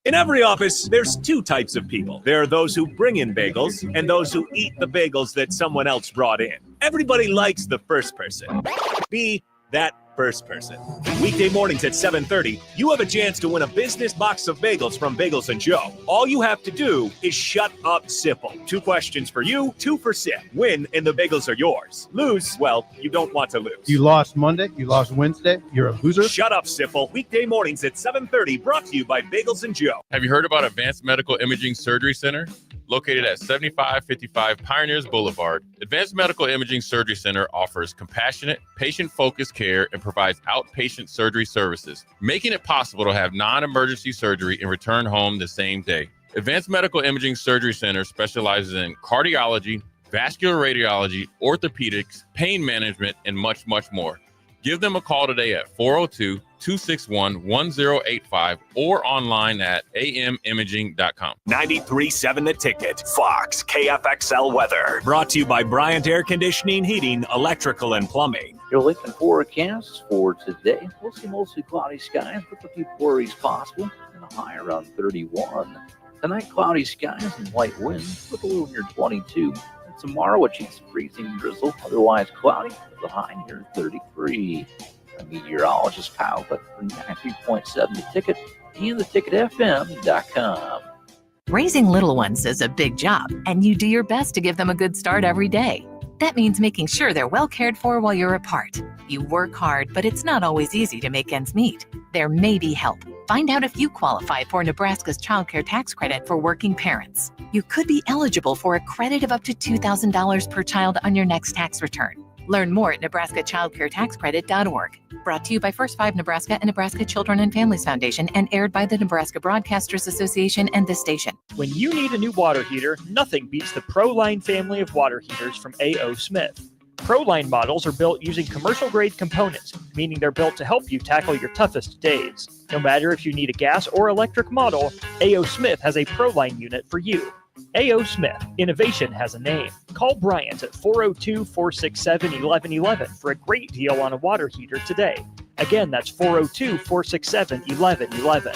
In every office, there's two types of people. There are those who bring in bagels and those who eat the bagels that someone else brought in. Everybody likes the first person. Be that first person. Weekday mornings at 7:30, you have a chance to win a business box of bagels from Bagels & Joe. All you have to do is shut up, Sipple. 2 questions for you, 2 for Sip. Win, and the bagels are yours. Lose, well, you don't want to lose. You lost Monday, you lost Wednesday, you're a loser. Shut up, Sipple. Weekday mornings at 7:30, brought to you by Bagels & Joe. Have you heard about Advanced Medical Imaging Surgery Center? Located at 7555 Pioneers Boulevard, Advanced Medical Imaging Surgery Center offers compassionate, patient-focused care and provides outpatient surgery services, making it possible to have non-emergency surgery and return home the same day. Advanced Medical Imaging Surgery Center specializes in cardiology, vascular radiology, orthopedics, pain management, and much, much more. Give them a call today at 402-261-1085 or online at amimaging.com. 93.7 The Ticket. Fox KFXL weather. Brought to you by Bryant Air Conditioning, Heating, Electrical, and Plumbing. Your looking forecast for today. We'll see mostly cloudy skies with a few flurries possible and a high around 31. Tonight, cloudy skies and light winds with a low near 22. Tomorrow, we'll see some freezing drizzle, otherwise cloudy, with a high near 33. A meteorologist Kyle Buck from 93.7 The Ticket and theticketfm.com. Raising little ones is a big job, and you do your best to give them a good start every day. That means making sure they're well cared for while you're apart. You work hard, but it's not always easy to make ends meet. There may be help. Find out if you qualify for Nebraska's Child Care Tax Credit for working parents. You could be eligible for a credit of up to $2,000 per child on your next tax return. Learn more at nebraskachildcaretexcredit.org. Brought to you by First 5 Nebraska and Nebraska Children and Families Foundation and aired by the Nebraska Broadcasters Association and this station. When you need a new water heater, nothing beats the ProLine family of water heaters from A.O. Smith. ProLine models are built using commercial-grade components, meaning they're built to help you tackle your toughest days. No matter if you need a gas or electric model, A.O. Smith has a ProLine unit for you. A.O. Smith, innovation has a name. Call Bryant at 402-467-1111 for a great deal on a water heater today. Again, that's 402-467-1111.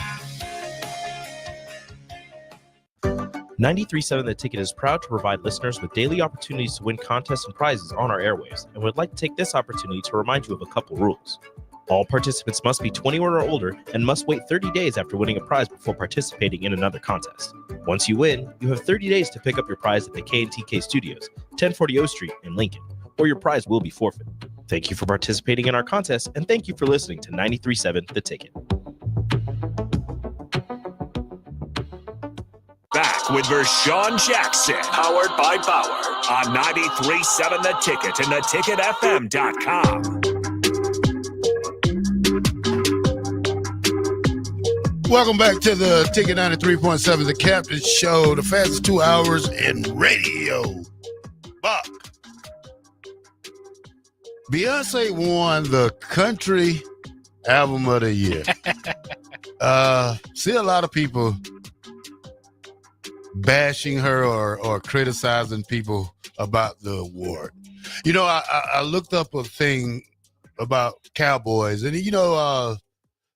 93.7 The Ticket is proud to provide listeners with daily opportunities to win contests and prizes on our airwaves, and would like to take this opportunity to remind you of a couple rules. All participants must be 21 or older and must wait 30 days after winning a prize before participating in another contest. Once you win, you have 30 days to pick up your prize at the K&TK Studios, 1040 O Street in Lincoln, or your prize will be forfeit. Thank you for participating in our contest, and thank you for listening to 93.7 The Ticket. Back with Vershawn Jackson, powered by Bauer, on 93.7 The Ticket and theticketfm.com. Welcome back to the Ticket 93.7, the Captain Show, the fastest 2 hours in radio. Buck. Beyonce won the Country Album of the Year. see a lot of people bashing her or criticizing people about the award. You know, I looked up a thing about cowboys, and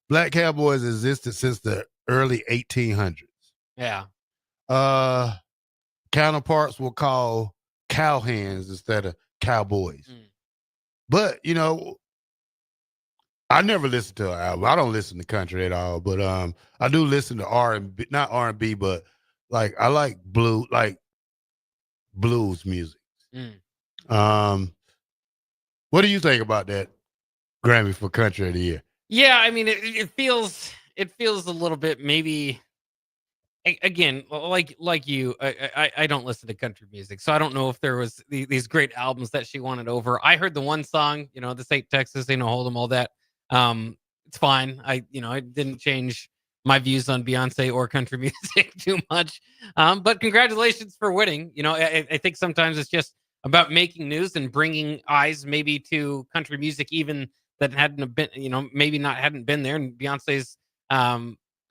black cowboys existed since the early 1800s. Yeah. Counterparts will call cowhands instead of cowboys. But I never listened to an album. I don't listen to country at all, but I do listen to R&B, not R&B, but I like blues music. What do you think about that Grammy for Country of the Year? Yeah, I mean, it feels a little bit maybe. Again, like you, I don't listen to country music, so I don't know if there was these great albums that she wanted over. I heard the one song, "This Ain't Texas, Ain't No Hold'em," all that. It's fine. It didn't change my views on Beyonce or country music too much. But congratulations for winning. I think sometimes it's just about making news and bringing eyes maybe to country music, even that hadn't been, maybe not hadn't been there. And Beyonce's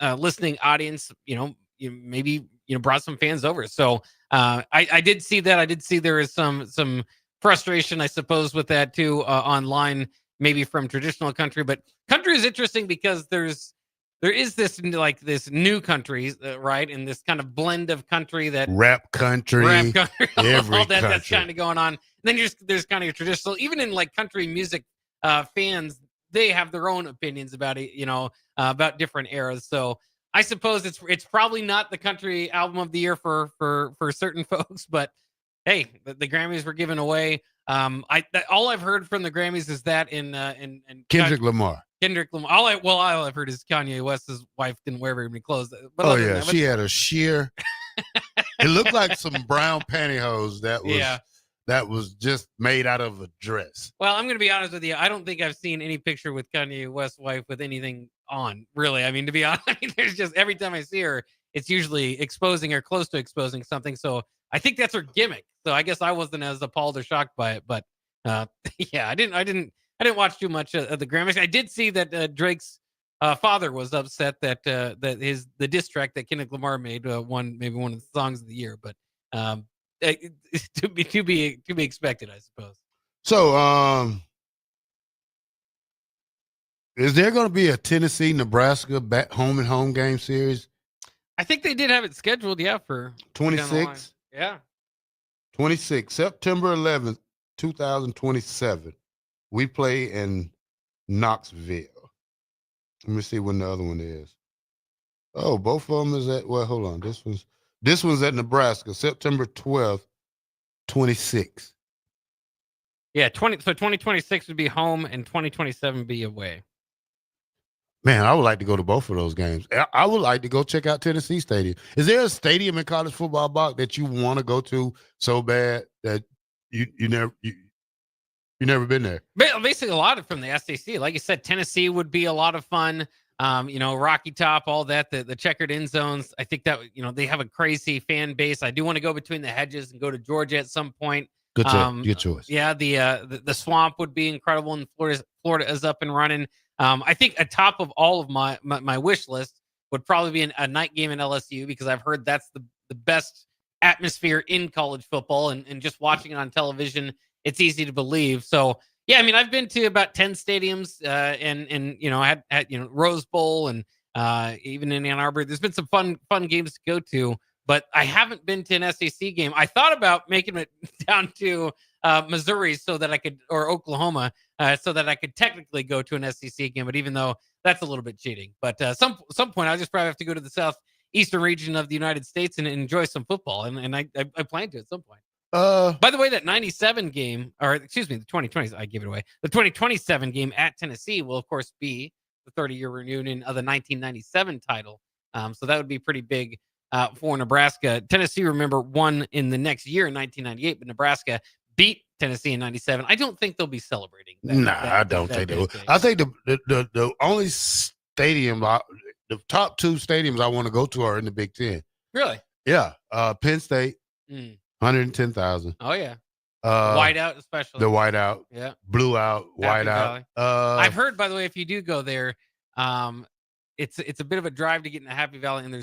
listening audience, maybe brought some fans over. So I did see that. I did see there is some frustration, I suppose, with that too online, maybe from traditional country. But country is interesting because there is this this new country, right, and this kind of blend of country that rap country, every all that country. That's kind of going on. And then there's kind of your traditional, even in country music fans, they have their own opinions about it, about different eras. So I suppose it's probably not the country album of the year for certain folks, but hey, the Grammys were given away. All I've heard from the Grammys is that in Kendrick Lamar. All I've heard is Kanye West's wife didn't wear very many clothes. But oh yeah, she had a sheer. It looked like some brown pantyhose that was just made out of a dress. Well, I'm going to be honest with you. I don't think I've seen any picture with Kanye West's wife with anything on, really. I mean, to be honest, there's just every time I see her, it's usually exposing or close to exposing something. So I think that's her gimmick. So I guess I wasn't as appalled or shocked by it. But yeah, I didn't watch too much of the Grammys. I did see that Drake's father was upset that the diss track that Kendrick Lamar made won maybe one of the songs of the year. But to be expected, I suppose. So, is there going to be a Tennessee Nebraska home and home game series? I think they did have it scheduled, for 26. Yeah, 26 September 11th, 2027. We play in Knoxville. Let me see when the other one is. Oh, both of them is at. Well, hold on. This one's at Nebraska, September 12th, 26. Yeah, 2026 would be home and 2027 be away. Man, I would like to go to both of those games. I would like to go check out Tennessee Stadium. Is there a stadium in college football, Bach, that you want to go to so bad that you never been there? Basically, a lot of from the SEC. Like you said, Tennessee would be a lot of fun. Rocky Top, all that, the checkered end zones. I think that, they have a crazy fan base. I do want to go between the hedges and go to Georgia at some point. Good choice. Yeah, the swamp would be incredible, and Florida is up and running. I think atop of all of my wish list would probably be a night game in LSU, because I've heard that's the best atmosphere in college football, and just watching it on television, it's easy to believe. So yeah, I mean, I've been to about 10 stadiums, and had Rose Bowl, and even in Ann Arbor. There's been some fun games to go to, but I haven't been to an SEC game. I thought about making it down to Missouri or Oklahoma, so that I could technically go to an SEC game. But even though that's a little bit cheating, but some point I just probably have to go to the southeastern region of the United States and enjoy some football, and I plan to at some point. By the way, that 97 game, or excuse me, the 2020, I gave it away. The 2027 game at Tennessee will, of course, be the 30-year reunion of the 1997 title. So that would be pretty big for Nebraska. Tennessee, remember, won in the next year in 1998, but Nebraska beat Tennessee in 97. I don't think they'll be celebrating that. I don't think they will. I think the only stadium, the top two stadiums I want to go to are in the Big Ten. Really? Yeah. Penn State, 110,000. Oh, yeah. Whiteout, especially. The whiteout. Yeah. Blue out, whiteout. I've heard, by the way, if you do go there, it's a bit of a drive to get in the Happy Valley, and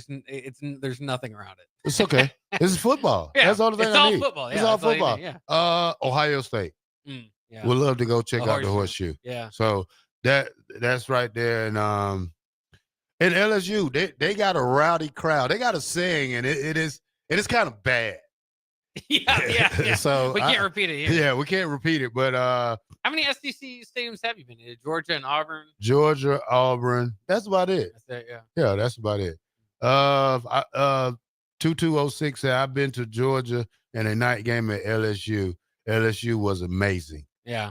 there's nothing around it. It's okay. This is football. Yeah, That's all the thing it's I all need. football. It's Yeah, all that's all you football. need, yeah. Ohio State. Yeah. Would love to go check The out the horseshoe. Yeah. So that's right there. And LSU, they got a rowdy crowd. They got a saying, and it is kind of bad. yeah. So we can't repeat it here. Yeah, we can't repeat it. But How many SEC stadiums have you been in? Georgia and Auburn? Georgia, Auburn. That's about it. That's it, yeah. Yeah, that's about it. 2206 said I've been to Georgia and a night game at LSU. LSU was amazing. Yeah.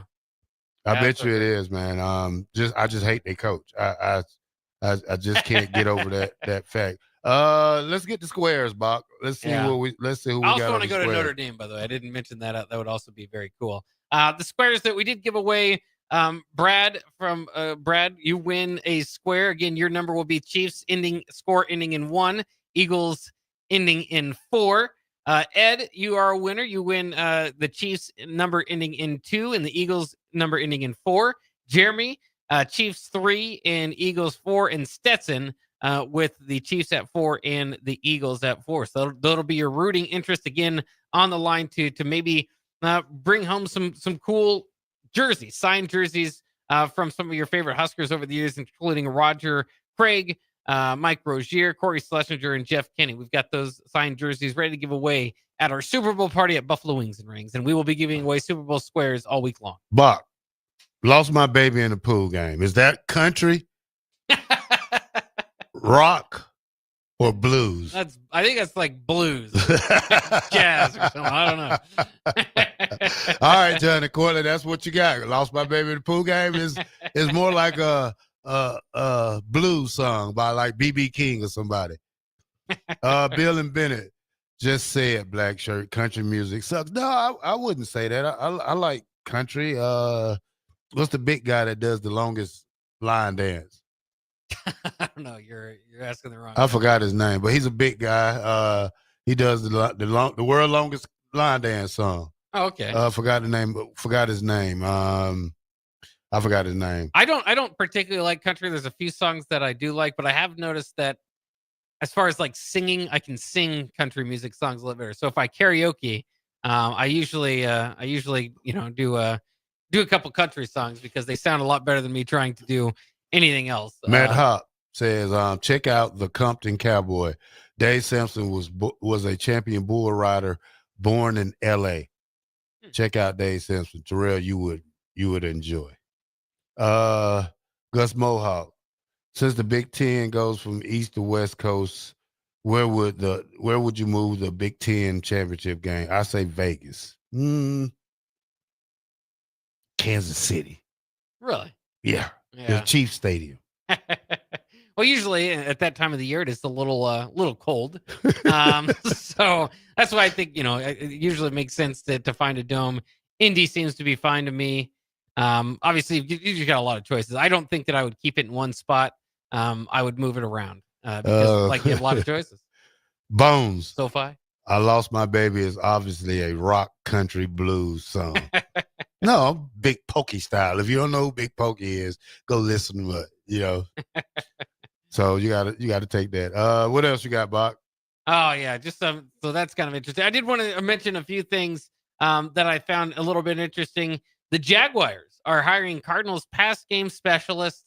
I bet you it is, man. I just hate their coach. I just can't get over that fact. Let's get the squares, Bach. Let's see who we I got. also want to go to Notre Dame, by the way. I didn't mention that. That would also be very cool. The squares that we did give away, Brad, you win a square. Again, your number will be Chiefs score ending in 1, Eagles ending in 4. Ed, you are a winner. You win the Chiefs number ending in 2 and the Eagles number ending in 4. Jeremy, Chiefs 3 and Eagles 4, and Stetson with the Chiefs at 4 and the Eagles at 4. So that'll be your rooting interest again on the line to maybe bring home some cool jerseys, signed jerseys from some of your favorite Huskers over the years, including Roger Craig, Mike Rozier, Corey Schlesinger, and Jeff Kenny. We've got those signed jerseys ready to give away at our Super Bowl party at Buffalo Wings and Rings, and we will be giving away Super Bowl squares all week long. Bach, lost my baby in the pool game. Is that country, rock, or blues? I think that's like blues, jazz, or something. I don't know. All right, Johnny Corley, that's what you got. Lost my baby in the pool game is more like a blues song by like B.B. King or somebody. Bill and Bennett just said black shirt country music sucks. No, I wouldn't say that. I like country. What's the big guy that does the longest line dance? I don't know. You're asking the wrong. I forgot his name, but he's a big guy. He does the world longest line dance song. Oh, okay. Forgot his name. I forgot his name. I don't particularly like country. There's a few songs that I do like, but I have noticed that as far as like singing, I can sing country music songs a little better. So if I karaoke, I usually do a couple country songs because they sound a lot better than me trying to do anything else. Matt Hop says, check out the Compton Cowboy. Dave Sampson was a champion bull rider born in L.A. Check out Dave Sampson. Terrell, you would enjoy. Gus Mohawk, since the Big Ten goes from East to West Coast, where would you move the Big Ten championship game? I say Vegas. Kansas City. Really? Yeah. The Chiefs Stadium. Well, usually at that time of the year, it's a little cold. So that's why I think, it usually makes sense to find a dome. Indy seems to be fine to me. Obviously, you got a lot of choices. I don't think that I would keep it in one spot. I would move it around because you have a lot of choices. Bones. SoFi. I Lost My Baby is obviously a rock country blues song. No, Big Pokey style. If you don't know who Big Pokey is, go listen to it, So you gotta take that. What else you got, Bach? Oh yeah, just so that's kind of interesting. I did want to mention a few things that I found a little bit interesting. The Jaguars are hiring Cardinals pass game specialist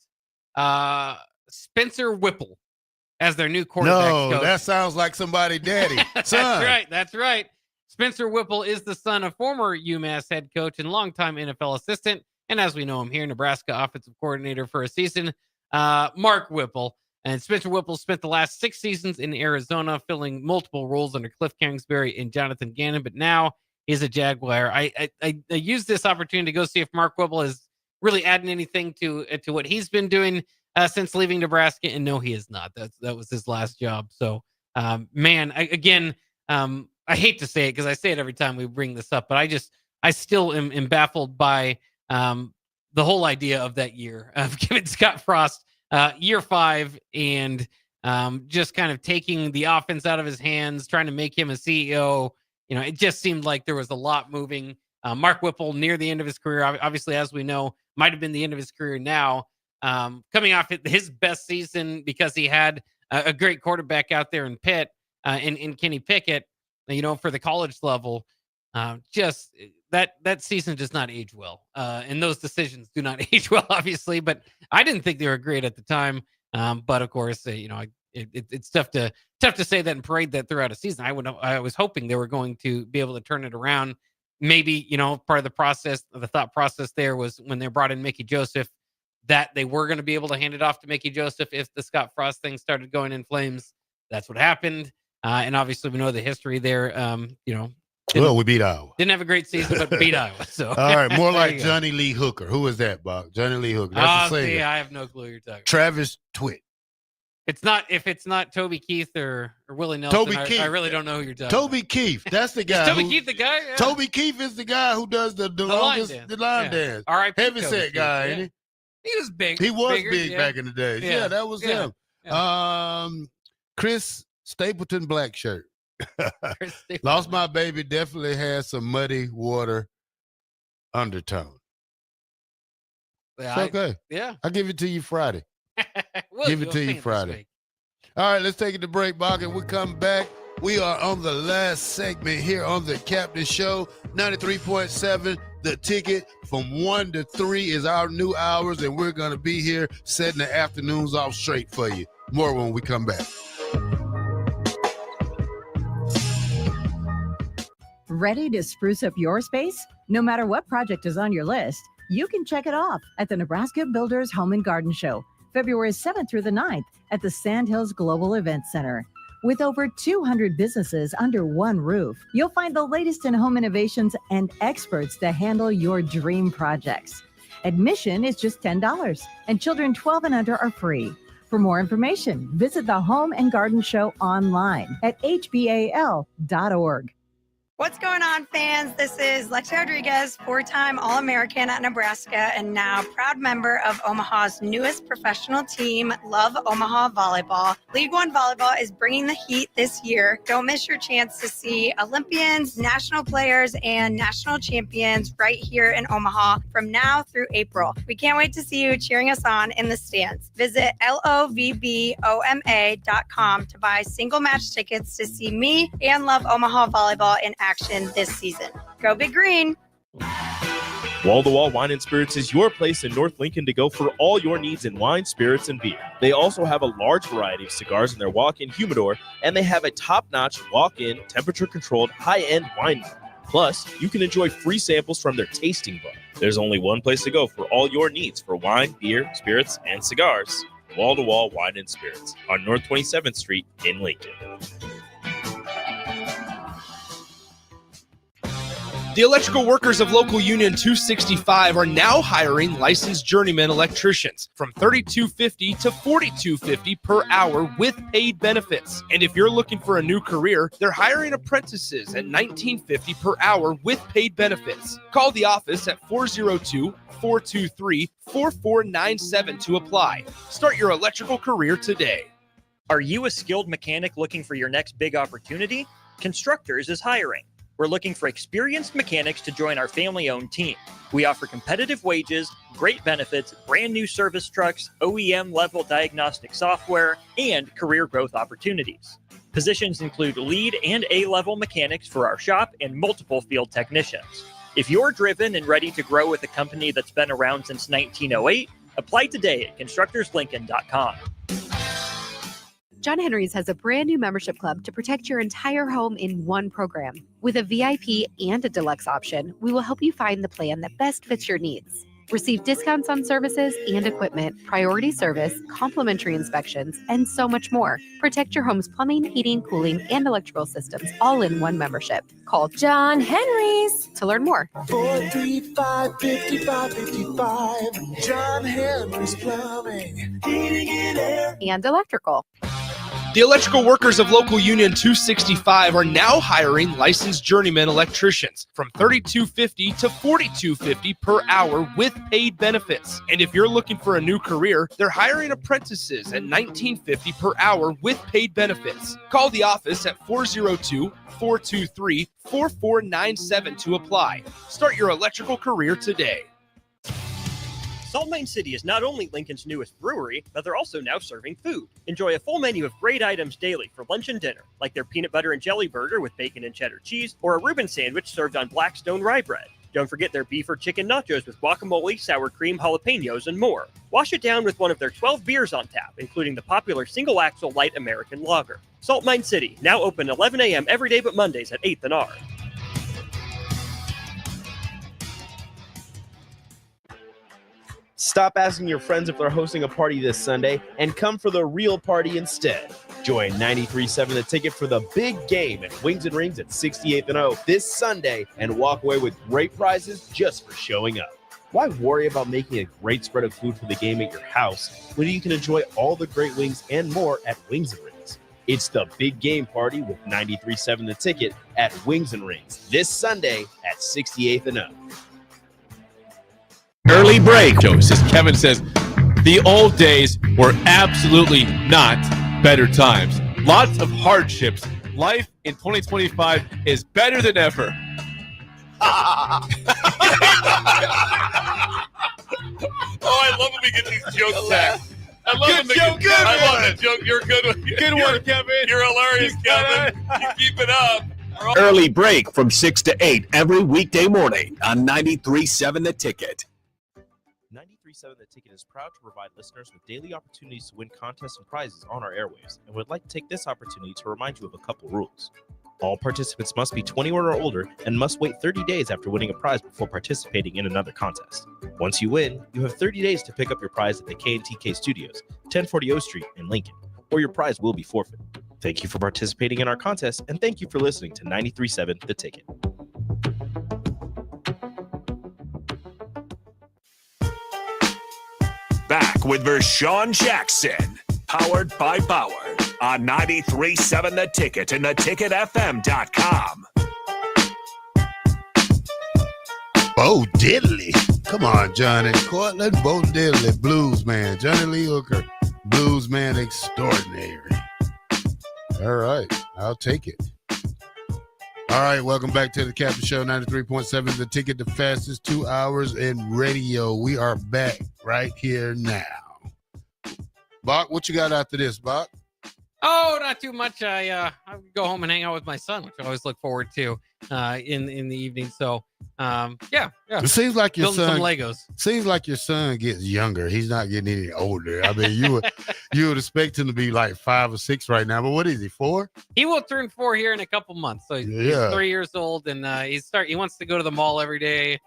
Spencer Whipple as their new quarterback coach. No, that sounds like somebody daddy. That's right. Spencer Whipple is the son of former UMass head coach and longtime NFL assistant, and as we know him here, Nebraska offensive coordinator for a season, Mark Whipple. And Spencer Whipple spent the last 6 seasons in Arizona, filling multiple roles under Cliff Kingsbury and Jonathan Gannon, but now he's a Jaguar. I used this opportunity to go see if Mark Whipple is really adding anything to what he's been doing since leaving Nebraska, and no, he is not. That was his last job. So, I hate to say it because I say it every time we bring this up, but I still am baffled by the whole idea of that year of giving Scott Frost year 5 and just kind of taking the offense out of his hands, trying to make him a CEO. It just seemed like there was a lot moving. Mark Whipple near the end of his career, obviously, as we know, might have been the end of his career now. coming off his best season because he had a great quarterback out there in Pitt, in Kenny Pickett, for the college level. Just that season does not age well, and those decisions do not age well, obviously. But I didn't think they were great at the time. But of course, it's tough to say that and parade that throughout a season. I was hoping they were going to be able to turn it around. Maybe part of the process, the thought process there was when they brought in Mickey Joseph, that they were going to be able to hand it off to Mickey Joseph if the Scott Frost thing started going in flames. That's what happened, and obviously we know the history there. Well, we beat Iowa. Didn't have a great season, but beat Iowa. So all right, more like Johnny Lee Hooker. Who is that, Bob? Johnny Lee Hooker. That's the singer. See, I have no clue who you're talking about. Travis Twitt. If it's not Toby Keith or Willie Nelson, Toby Keith. I really don't know who you're talking Toby Keith. That's the guy. Is Toby Keith the guy? Yeah. Toby Keith is the guy who does the longest line dance. All right, heavy set guy, ain't he? He was big. He was bigger, big back in the day. Yeah, that was him. Chris Stapleton black shirt. Lost My Baby definitely has some muddy water undertone. Yeah, it's okay. I'll give it to you Friday. Give it to you Friday. All right, let's take it to break, Bach, and we come back. We are on the last segment here on the Captain Show. 93.7, The Ticket. From 1 to 3 is our new hours, and we're going to be here setting the afternoons off straight for you. More when we come back. Ready to spruce up your space? No matter what project is on your list, you can check it off at the Nebraska Builders Home and Garden Show, February 7th through the 9th at the Sandhills Global Event Center. With over 200 businesses under one roof, you'll find the latest in home innovations and experts to handle your dream projects. Admission is just $10, and children 12 and under are free. For more information, visit the Home and Garden Show online at hbal.org. What's going on, fans? This is Lexi Rodriguez, 4-time All-American at Nebraska and now proud member of Omaha's newest professional team, Love Omaha Volleyball. League One Volleyball is bringing the heat this year. Don't miss your chance to see Olympians, national players, and national champions right here in Omaha from now through April. We can't wait to see you cheering us on in the stands. Visit lovboma.com to buy single match tickets to see me and Love Omaha Volleyball in action this season. Go Big Green. Wall to Wall Wine and Spirits is your place in North Lincoln to go for all your needs in wine, spirits, and beer. They also have a large variety of cigars in their walk-in humidor, and they have a top-notch walk-in, temperature-controlled, high-end wine bar. Plus, you can enjoy free samples from their tasting bar. There's only one place to go for all your needs for wine, beer, spirits, and cigars. Wall to Wall Wine and Spirits on North 27th Street in Lincoln. The electrical workers of Local Union 265 are now hiring licensed journeyman electricians from $32.50 to $42.50 per hour with paid benefits. And if you're looking for a new career, they're hiring apprentices at $19.50 per hour with paid benefits. Call the office at 402-423-4497 to apply. Start your electrical career today. Are you a skilled mechanic looking for your next big opportunity? Constructors is hiring. We're looking for experienced mechanics to join our family-owned team. We offer competitive wages, great benefits, brand new service trucks, OEM-level diagnostic software, and career growth opportunities. Positions include lead and A-level mechanics for our shop and multiple field technicians. If you're driven and ready to grow with a company that's been around since 1908, apply today at constructorslincoln.com. John Henry's has a brand new membership club to protect your entire home in one program. With a VIP and a deluxe option, we will help you find the plan that best fits your needs. Receive discounts on services and equipment, priority service, complimentary inspections, and so much more. Protect your home's plumbing, heating, cooling, and electrical systems all in one membership. Call John Henry's to learn more. 435-5555. John Henry's Plumbing, Heating and Air. And electrical. The electrical workers of Local Union 265 are now hiring licensed journeyman electricians from $32.50 to $42.50 per hour with paid benefits. And if you're looking for a new career, they're hiring apprentices at $19.50 per hour with paid benefits. Call the office at 402-423-4497 to apply. Start your electrical career today. Salt Mine City is not only Lincoln's newest brewery, but they're also now serving food. Enjoy a full menu of great items daily for lunch and dinner, like their peanut butter and jelly burger with bacon and cheddar cheese, or a Reuben sandwich served on Blackstone rye bread. Don't forget their beef or chicken nachos with guacamole, sour cream, jalapenos, and more. Wash it down with one of their 12 beers on tap, including the popular Single Axle Light American Lager. Salt Mine City, now open 11 a.m. every day but Mondays at 8th and R. Stop asking your friends if they're hosting a party this Sunday and come for the real party instead. Join 93.7 The Ticket for the big game at Wings and Rings at 68th and O this Sunday and walk away with great prizes just for showing up. Why worry about making a great spread of food for the game at your house when you can enjoy all the great wings and more at Wings and Rings? It's the big game party with 93.7 The Ticket at Wings and Rings this Sunday at 68th and O. Early break. As Kevin says, the old days were absolutely not better times. Lots of hardships. Life in 2025 is better than ever. Oh, I love when we get these jokes back. I love Good them. joke, good I love one. that joke. You're a good one. Good one, Kevin. You're hilarious, Kevin. You keep it up. Early break from 6 to 8 every weekday morning on 93.7 The Ticket. 93.7 The Ticket is proud to provide listeners with daily opportunities to win contests and prizes on our airwaves, and would like to take this opportunity to remind you of a couple rules. All participants must be 21 or older and must wait 30 days after winning a prize before participating in another contest. Once you win, you have 30 days to pick up your prize at the K&TK Studios, 1040 O Street in Lincoln, or your prize will be forfeit. Thank you for participating in our contest, and thank you for listening to 93.7 The Ticket. Back with Vershawn Jackson, powered by Bauer on 93.7 The Ticket and theticketfm.com. Bo Diddley. Come on, Johnny. Cortland Bo Diddley, blues man. Johnny Lee Hooker, blues man extraordinary. All right, I'll take it. All right, welcome back to the Captain Show, 93.7 The Ticket, the fastest 2 hours in radio. We are back right here now. Bach, what you got after this, Bach? Oh, not too much. I go home and hang out with my son, which I always look forward to in the evening. So, yeah. It seems like your building son. some Legos. Seems like your son gets younger. He's not getting any older. I mean, you would expect him to be like 5 or 6 right now, but what is he, 4? He will turn 4 here in a couple months. So he's 3 years old, and he wants to go to the mall every day.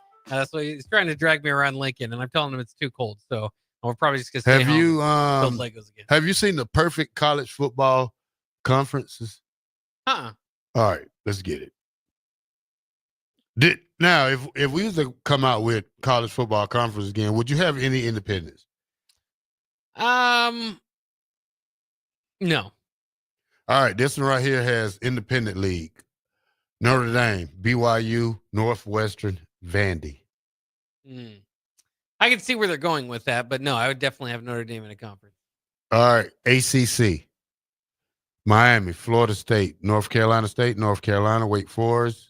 So he's trying to drag me around Lincoln, and I'm telling him it's too cold. So we're probably just gonna stay home and build Legos again. Have you seen the perfect college football conferences? All right, let's get it. Now, if we was to come out with college football conference again, would you have any independents? No. All right, this one right here has independent league. Notre Dame, BYU, Northwestern, Vandy. I can see where they're going with that, but no, I would definitely have Notre Dame in a conference. All right, ACC, Miami, Florida State, North Carolina, Wake Forest,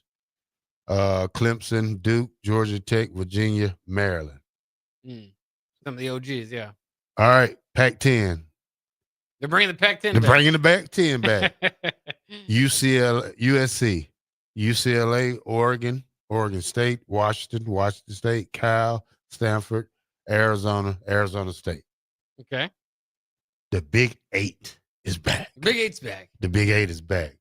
Clemson, Duke, Georgia Tech, Virginia, Maryland. Some of the OGs, yeah. All right, Pac-10. They're bringing the Pac-10 They're back. bringing the Pac-10 back. USC, UCLA, Oregon State, Washington State, Cal, Stanford, Arizona State. Okay. The Big 8 is back. Big 8's back. The Big 8 is back.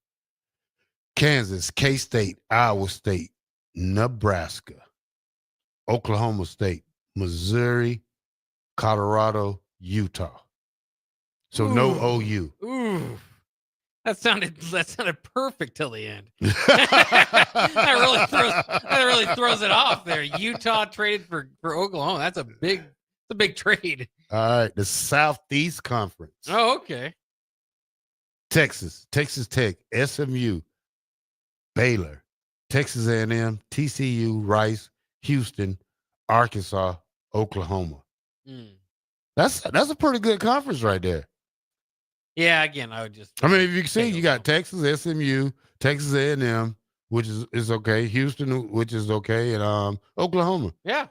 Kansas, K-State, Iowa State, Nebraska, Oklahoma State, Missouri, Colorado, Utah. So no OU. Ooh. That sounded perfect till the end. that really throws it off there. Utah traded for Oklahoma. That's a big trade. All right, the Southeast Conference. Oh, okay. Texas Tech, SMU, Baylor, Texas A&M, TCU, Rice, Houston, Arkansas, Oklahoma. That's a pretty good conference right there. Yeah, again, I would just. I mean, if you can see, you got Texas, SMU, Texas A&M, which is okay, Houston, which is okay, and Oklahoma. Yeah.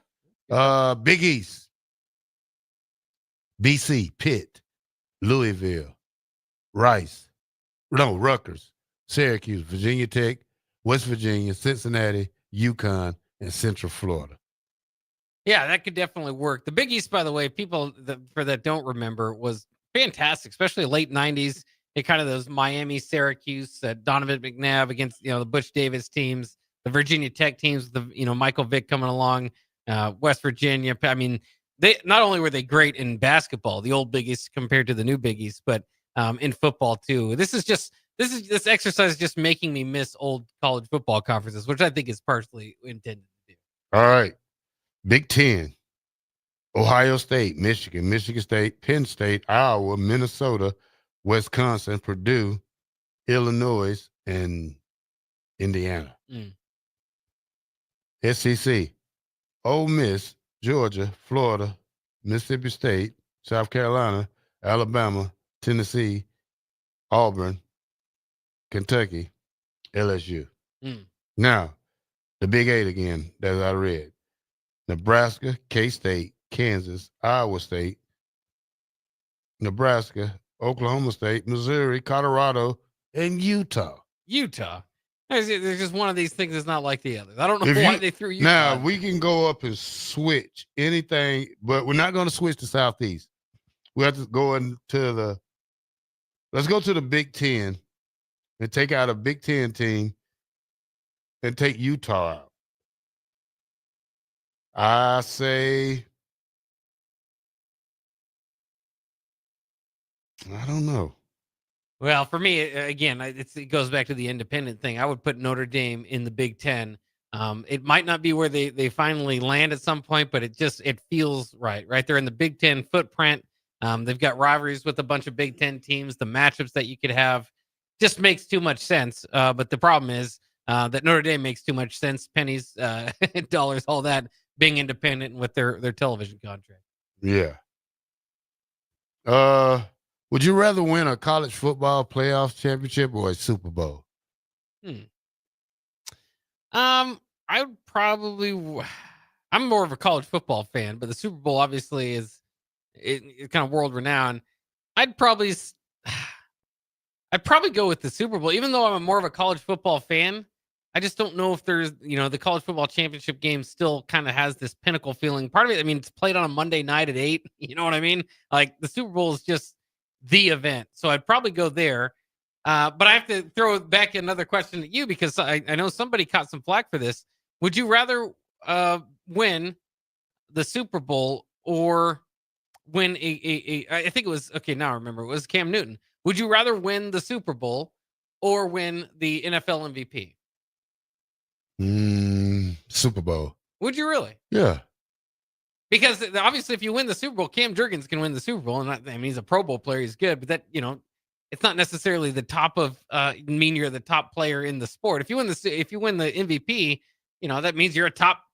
Big East, BC, Pitt, Louisville, Rutgers, Syracuse, Virginia Tech, West Virginia, Cincinnati, UConn, and Central Florida. Yeah, that could definitely work. The Big East, by the way, people that don't remember, was fantastic, especially late '90s. It kind of those Miami, Syracuse, Donovan McNabb against the Butch Davis teams, the Virginia Tech teams, the Michael Vick coming along, West Virginia. I mean, they not only were they great in basketball, the old Big East compared to the new Big East, but in football too. This exercise is just making me miss old college football conferences, which I think is partially intended to do. All right. Big Ten, Ohio State, Michigan State, Penn State, Iowa, Minnesota, Wisconsin, Purdue, Illinois, and Indiana. SEC, Ole Miss, Georgia, Florida, Mississippi State, South Carolina, Alabama, Tennessee, Auburn, Kentucky, LSU. Now, the Big Eight again, that I read. Nebraska, K-State, Kansas, Iowa State, Nebraska, Oklahoma State, Missouri, Colorado, and Utah. There's just one of these things that's not like the others. I don't know why they threw Utah. Now, we can go up and switch anything, but we're not going to switch to Southeast. We have to go let's go to the Big Ten and take out a Big Ten team and take Utah out. I say, I don't know. Well, for me, again, it goes back to the independent thing. I would put Notre Dame in the Big Ten. It might not be where they finally land at some point, but it feels right. Right there in the Big Ten footprint. They've got rivalries with a bunch of Big Ten teams. The matchups that you could have just makes too much sense. But the problem is that Notre Dame makes too much sense. Pennies, dollars, all that, being independent with their television contract. Yeah. Would you rather win a college football playoff championship or a Super Bowl? I would probably. I'm more of a college football fan, but the Super Bowl obviously is it's kind of world renowned. I'd probably go with the Super Bowl, even though I'm more of a college football fan. I just don't know if there's, the college football championship game still kind of has this pinnacle feeling. Part of it, I mean, it's played on a Monday night at 8. You know what I mean? Like the Super Bowl is just the event. So I'd probably go there. But I have to throw back another question at you because I know somebody caught some flack for this. Would you rather win the Super Bowl or win I think it was, okay, now I remember, it was Cam Newton. Would you rather win the Super Bowl or win the NFL MVP? Super Bowl. Would you really? Yeah. Because obviously, if you win the Super Bowl, Cam Jurgens can win the Super Bowl, and I mean he's a Pro Bowl player, he's good, but that it's not necessarily the top of mean you're the top player in the sport. If you win the MVP, that means you're a top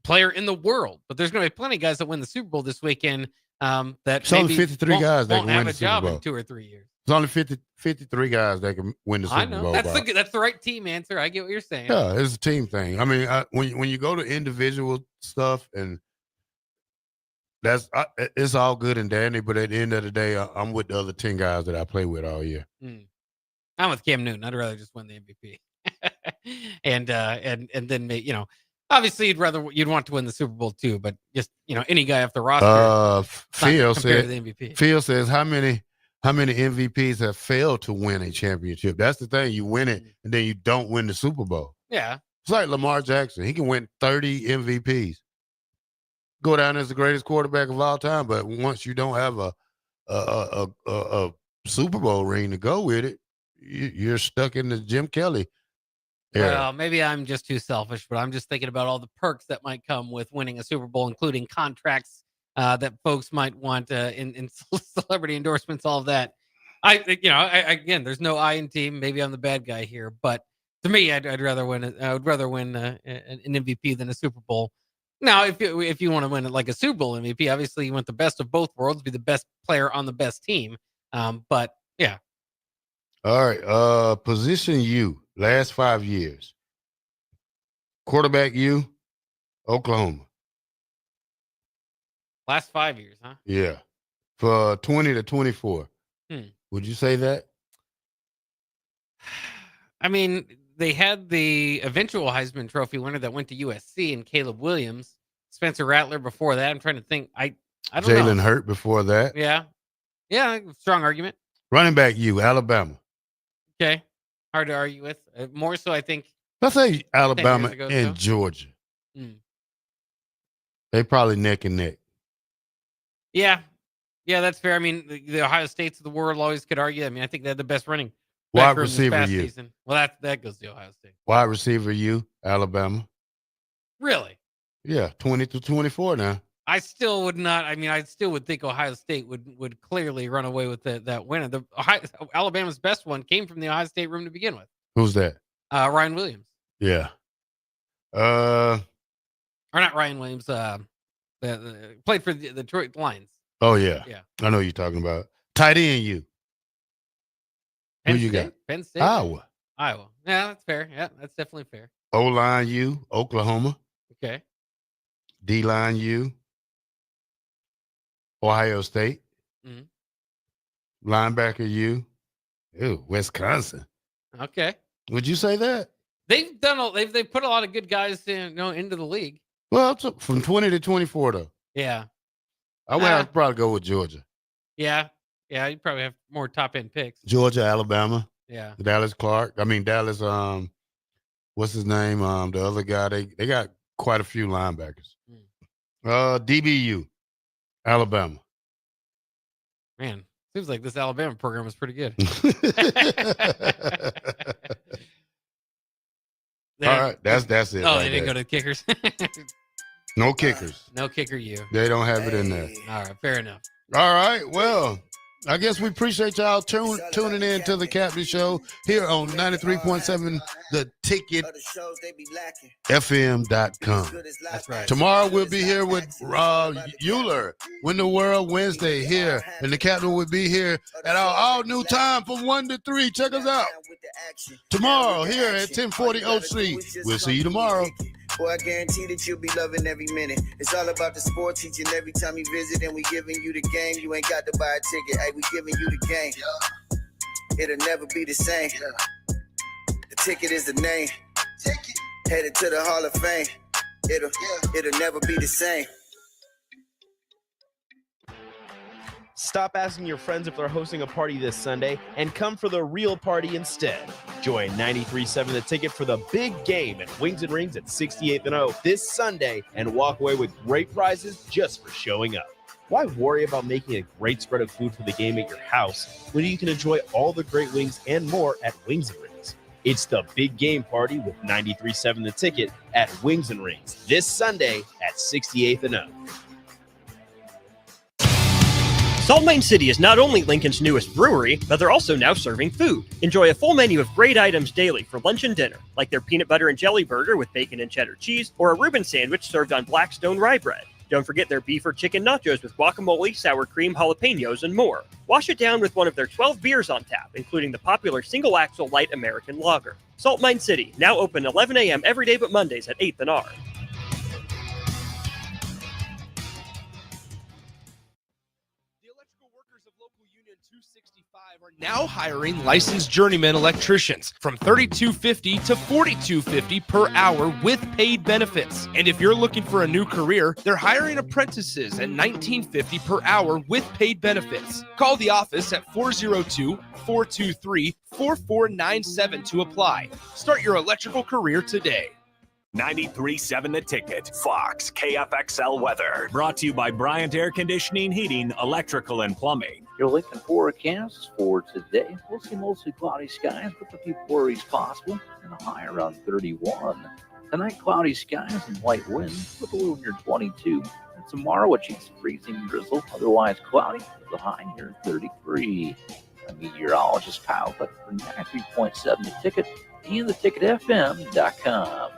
player in the world. But there's going to be plenty of guys that win the Super Bowl this weekend that it's only 53 guys that won't can have win a the job Super Bowl. in 2 or 3 years. It's only 53 guys that can win the Super I know Bowl. that's the right team answer. I get what you're saying. Yeah, it's a team thing. I mean, when you go to individual stuff, and it's all good and dandy, but at the end of the day, I'm with the other 10 guys that I play with all year. I'm with Cam Newton. I'd rather just win the MVP, and then obviously you'd want to win the Super Bowl too, but just any guy off the roster. Phil said the MVP. Phil says how many MVPs have failed to win a championship? That's the thing. You win it, and then you don't win the Super Bowl. Yeah. It's like Lamar Jackson. He can win 30 MVPs. Go down as the greatest quarterback of all time, but once you don't have a Super Bowl ring to go with it, you're stuck in the Jim Kelly era. Well, maybe I'm just too selfish, but I'm just thinking about all the perks that might come with winning a Super Bowl, including contracts that folks might want in celebrity endorsements, all of that. Again, there's no I in team. Maybe I'm the bad guy here, but to me, I'd rather win. I would rather win an MVP than a Super Bowl. Now, if you want to win it like a Super Bowl MVP, obviously you want the best of both worlds, be the best player on the best team. But yeah. All right. Position U, last 5 years. Quarterback U, Oklahoma. Last 5 years, huh? Yeah. for 20-24. Would you say that? I mean, they had the eventual Heisman Trophy winner that went to USC and Caleb Williams, Spencer Rattler before that. I'm trying to think. I don't know. Jalen Hurt before that. Yeah. Yeah, strong argument. Running back you, Alabama. Okay. Hard to argue with. More so, I think. Let's say 10 Alabama years ago, and Georgia. Mm. They probably neck and neck. Yeah. Yeah, that's fair. I mean, the Ohio States of the world always could argue. I mean, I think they had the best running back Wide room this receiver past you. season. Well, that goes to Ohio State. Wide receiver you, Alabama. Really? Yeah, 20-24 now. I still would not. I mean, I still would think Ohio State would clearly run away with that win. Alabama's best one came from the Ohio State room to begin with. Who's that? Ryan Williams. Yeah. Or not Ryan Williams. Played for the Detroit Lions. Oh, yeah. Yeah. I know who you're talking about. Tight end you. Who you got? Penn State. Iowa. Yeah, that's fair. Yeah, that's definitely fair. O-line you, Oklahoma. Okay. D-line you, Ohio State. Mhm. Linebacker you, Wisconsin. Okay. Would you say that? They've put a lot of good guys into the league. Well, it's from 20-24 though. Yeah. I would have to probably go with Georgia. Yeah. Yeah, you probably have more top end picks. Georgia, Alabama. Yeah. Dallas, what's his name? The other guy, they got quite a few linebackers. DBU, Alabama. Man, seems like this Alabama program is pretty good. All right, that's it. Oh, right they didn't there. go to kickers. No kickers. No kicker you. They don't have it in there. All right, fair enough. All right, well, I guess we appreciate y'all tuning in to the Captain Show here on 93.7 The Ticket FM.com. That's right. Tomorrow we'll be here with Euler, Win the World Wednesday here, and the Captain will be here at our all-new time from 1 to 3. Check us out tomorrow here at 1040 Oak Street. We'll see you tomorrow. Boy, I guarantee that you'll be loving every minute. It's all about the sport, teaching every time you visit, and we giving you the game. You ain't got to buy a ticket. Hey, we giving you the game. It'll never be the same. The ticket is the name. Headed to the Hall of Fame. It'll never be the same. Stop asking your friends if they're hosting a party this Sunday and come for the real party instead. Join 93.7 The Ticket for the big game at Wings and Rings at 68th and O this Sunday and walk away with great prizes just for showing up. Why worry about making a great spread of food for the game at your house when you can enjoy all the great wings and more at Wings and Rings? It's the big game party with 93.7 The Ticket at Wings and Rings this Sunday at 68th and O. Salt Mine City is not only Lincoln's newest brewery, but they're also now serving food. Enjoy a full menu of great items daily for lunch and dinner, like their peanut butter and jelly burger with bacon and cheddar cheese, or a Reuben sandwich served on Blackstone rye bread. Don't forget their beef or chicken nachos with guacamole, sour cream, jalapenos, and more. Wash it down with one of their 12 beers on tap, including the popular Single Axle Light American Lager. Salt Mine City, now open 11 a.m. every day but Mondays at 8th and R. Now hiring licensed journeyman electricians from $32.50 to $42.50 per hour with paid benefits. And if you're looking for a new career, they're hiring apprentices at $19.50 per hour with paid benefits. Call the office at 402-423-4497 to apply. Start your electrical career today. 93.7 The Ticket, Fox, KFXL weather. Brought to you by Bryant Air Conditioning, Heating, Electrical, and Plumbing. Your Lincoln forecast for today. We'll see mostly cloudy skies with a few flurries possible and a high around 31. Tonight, cloudy skies and light winds with a low near 22. And tomorrow, a chance of freezing drizzle, otherwise cloudy with a high near 33. A meteorologist Kyle Beck for 93.7 The Ticket and theticketfm.com.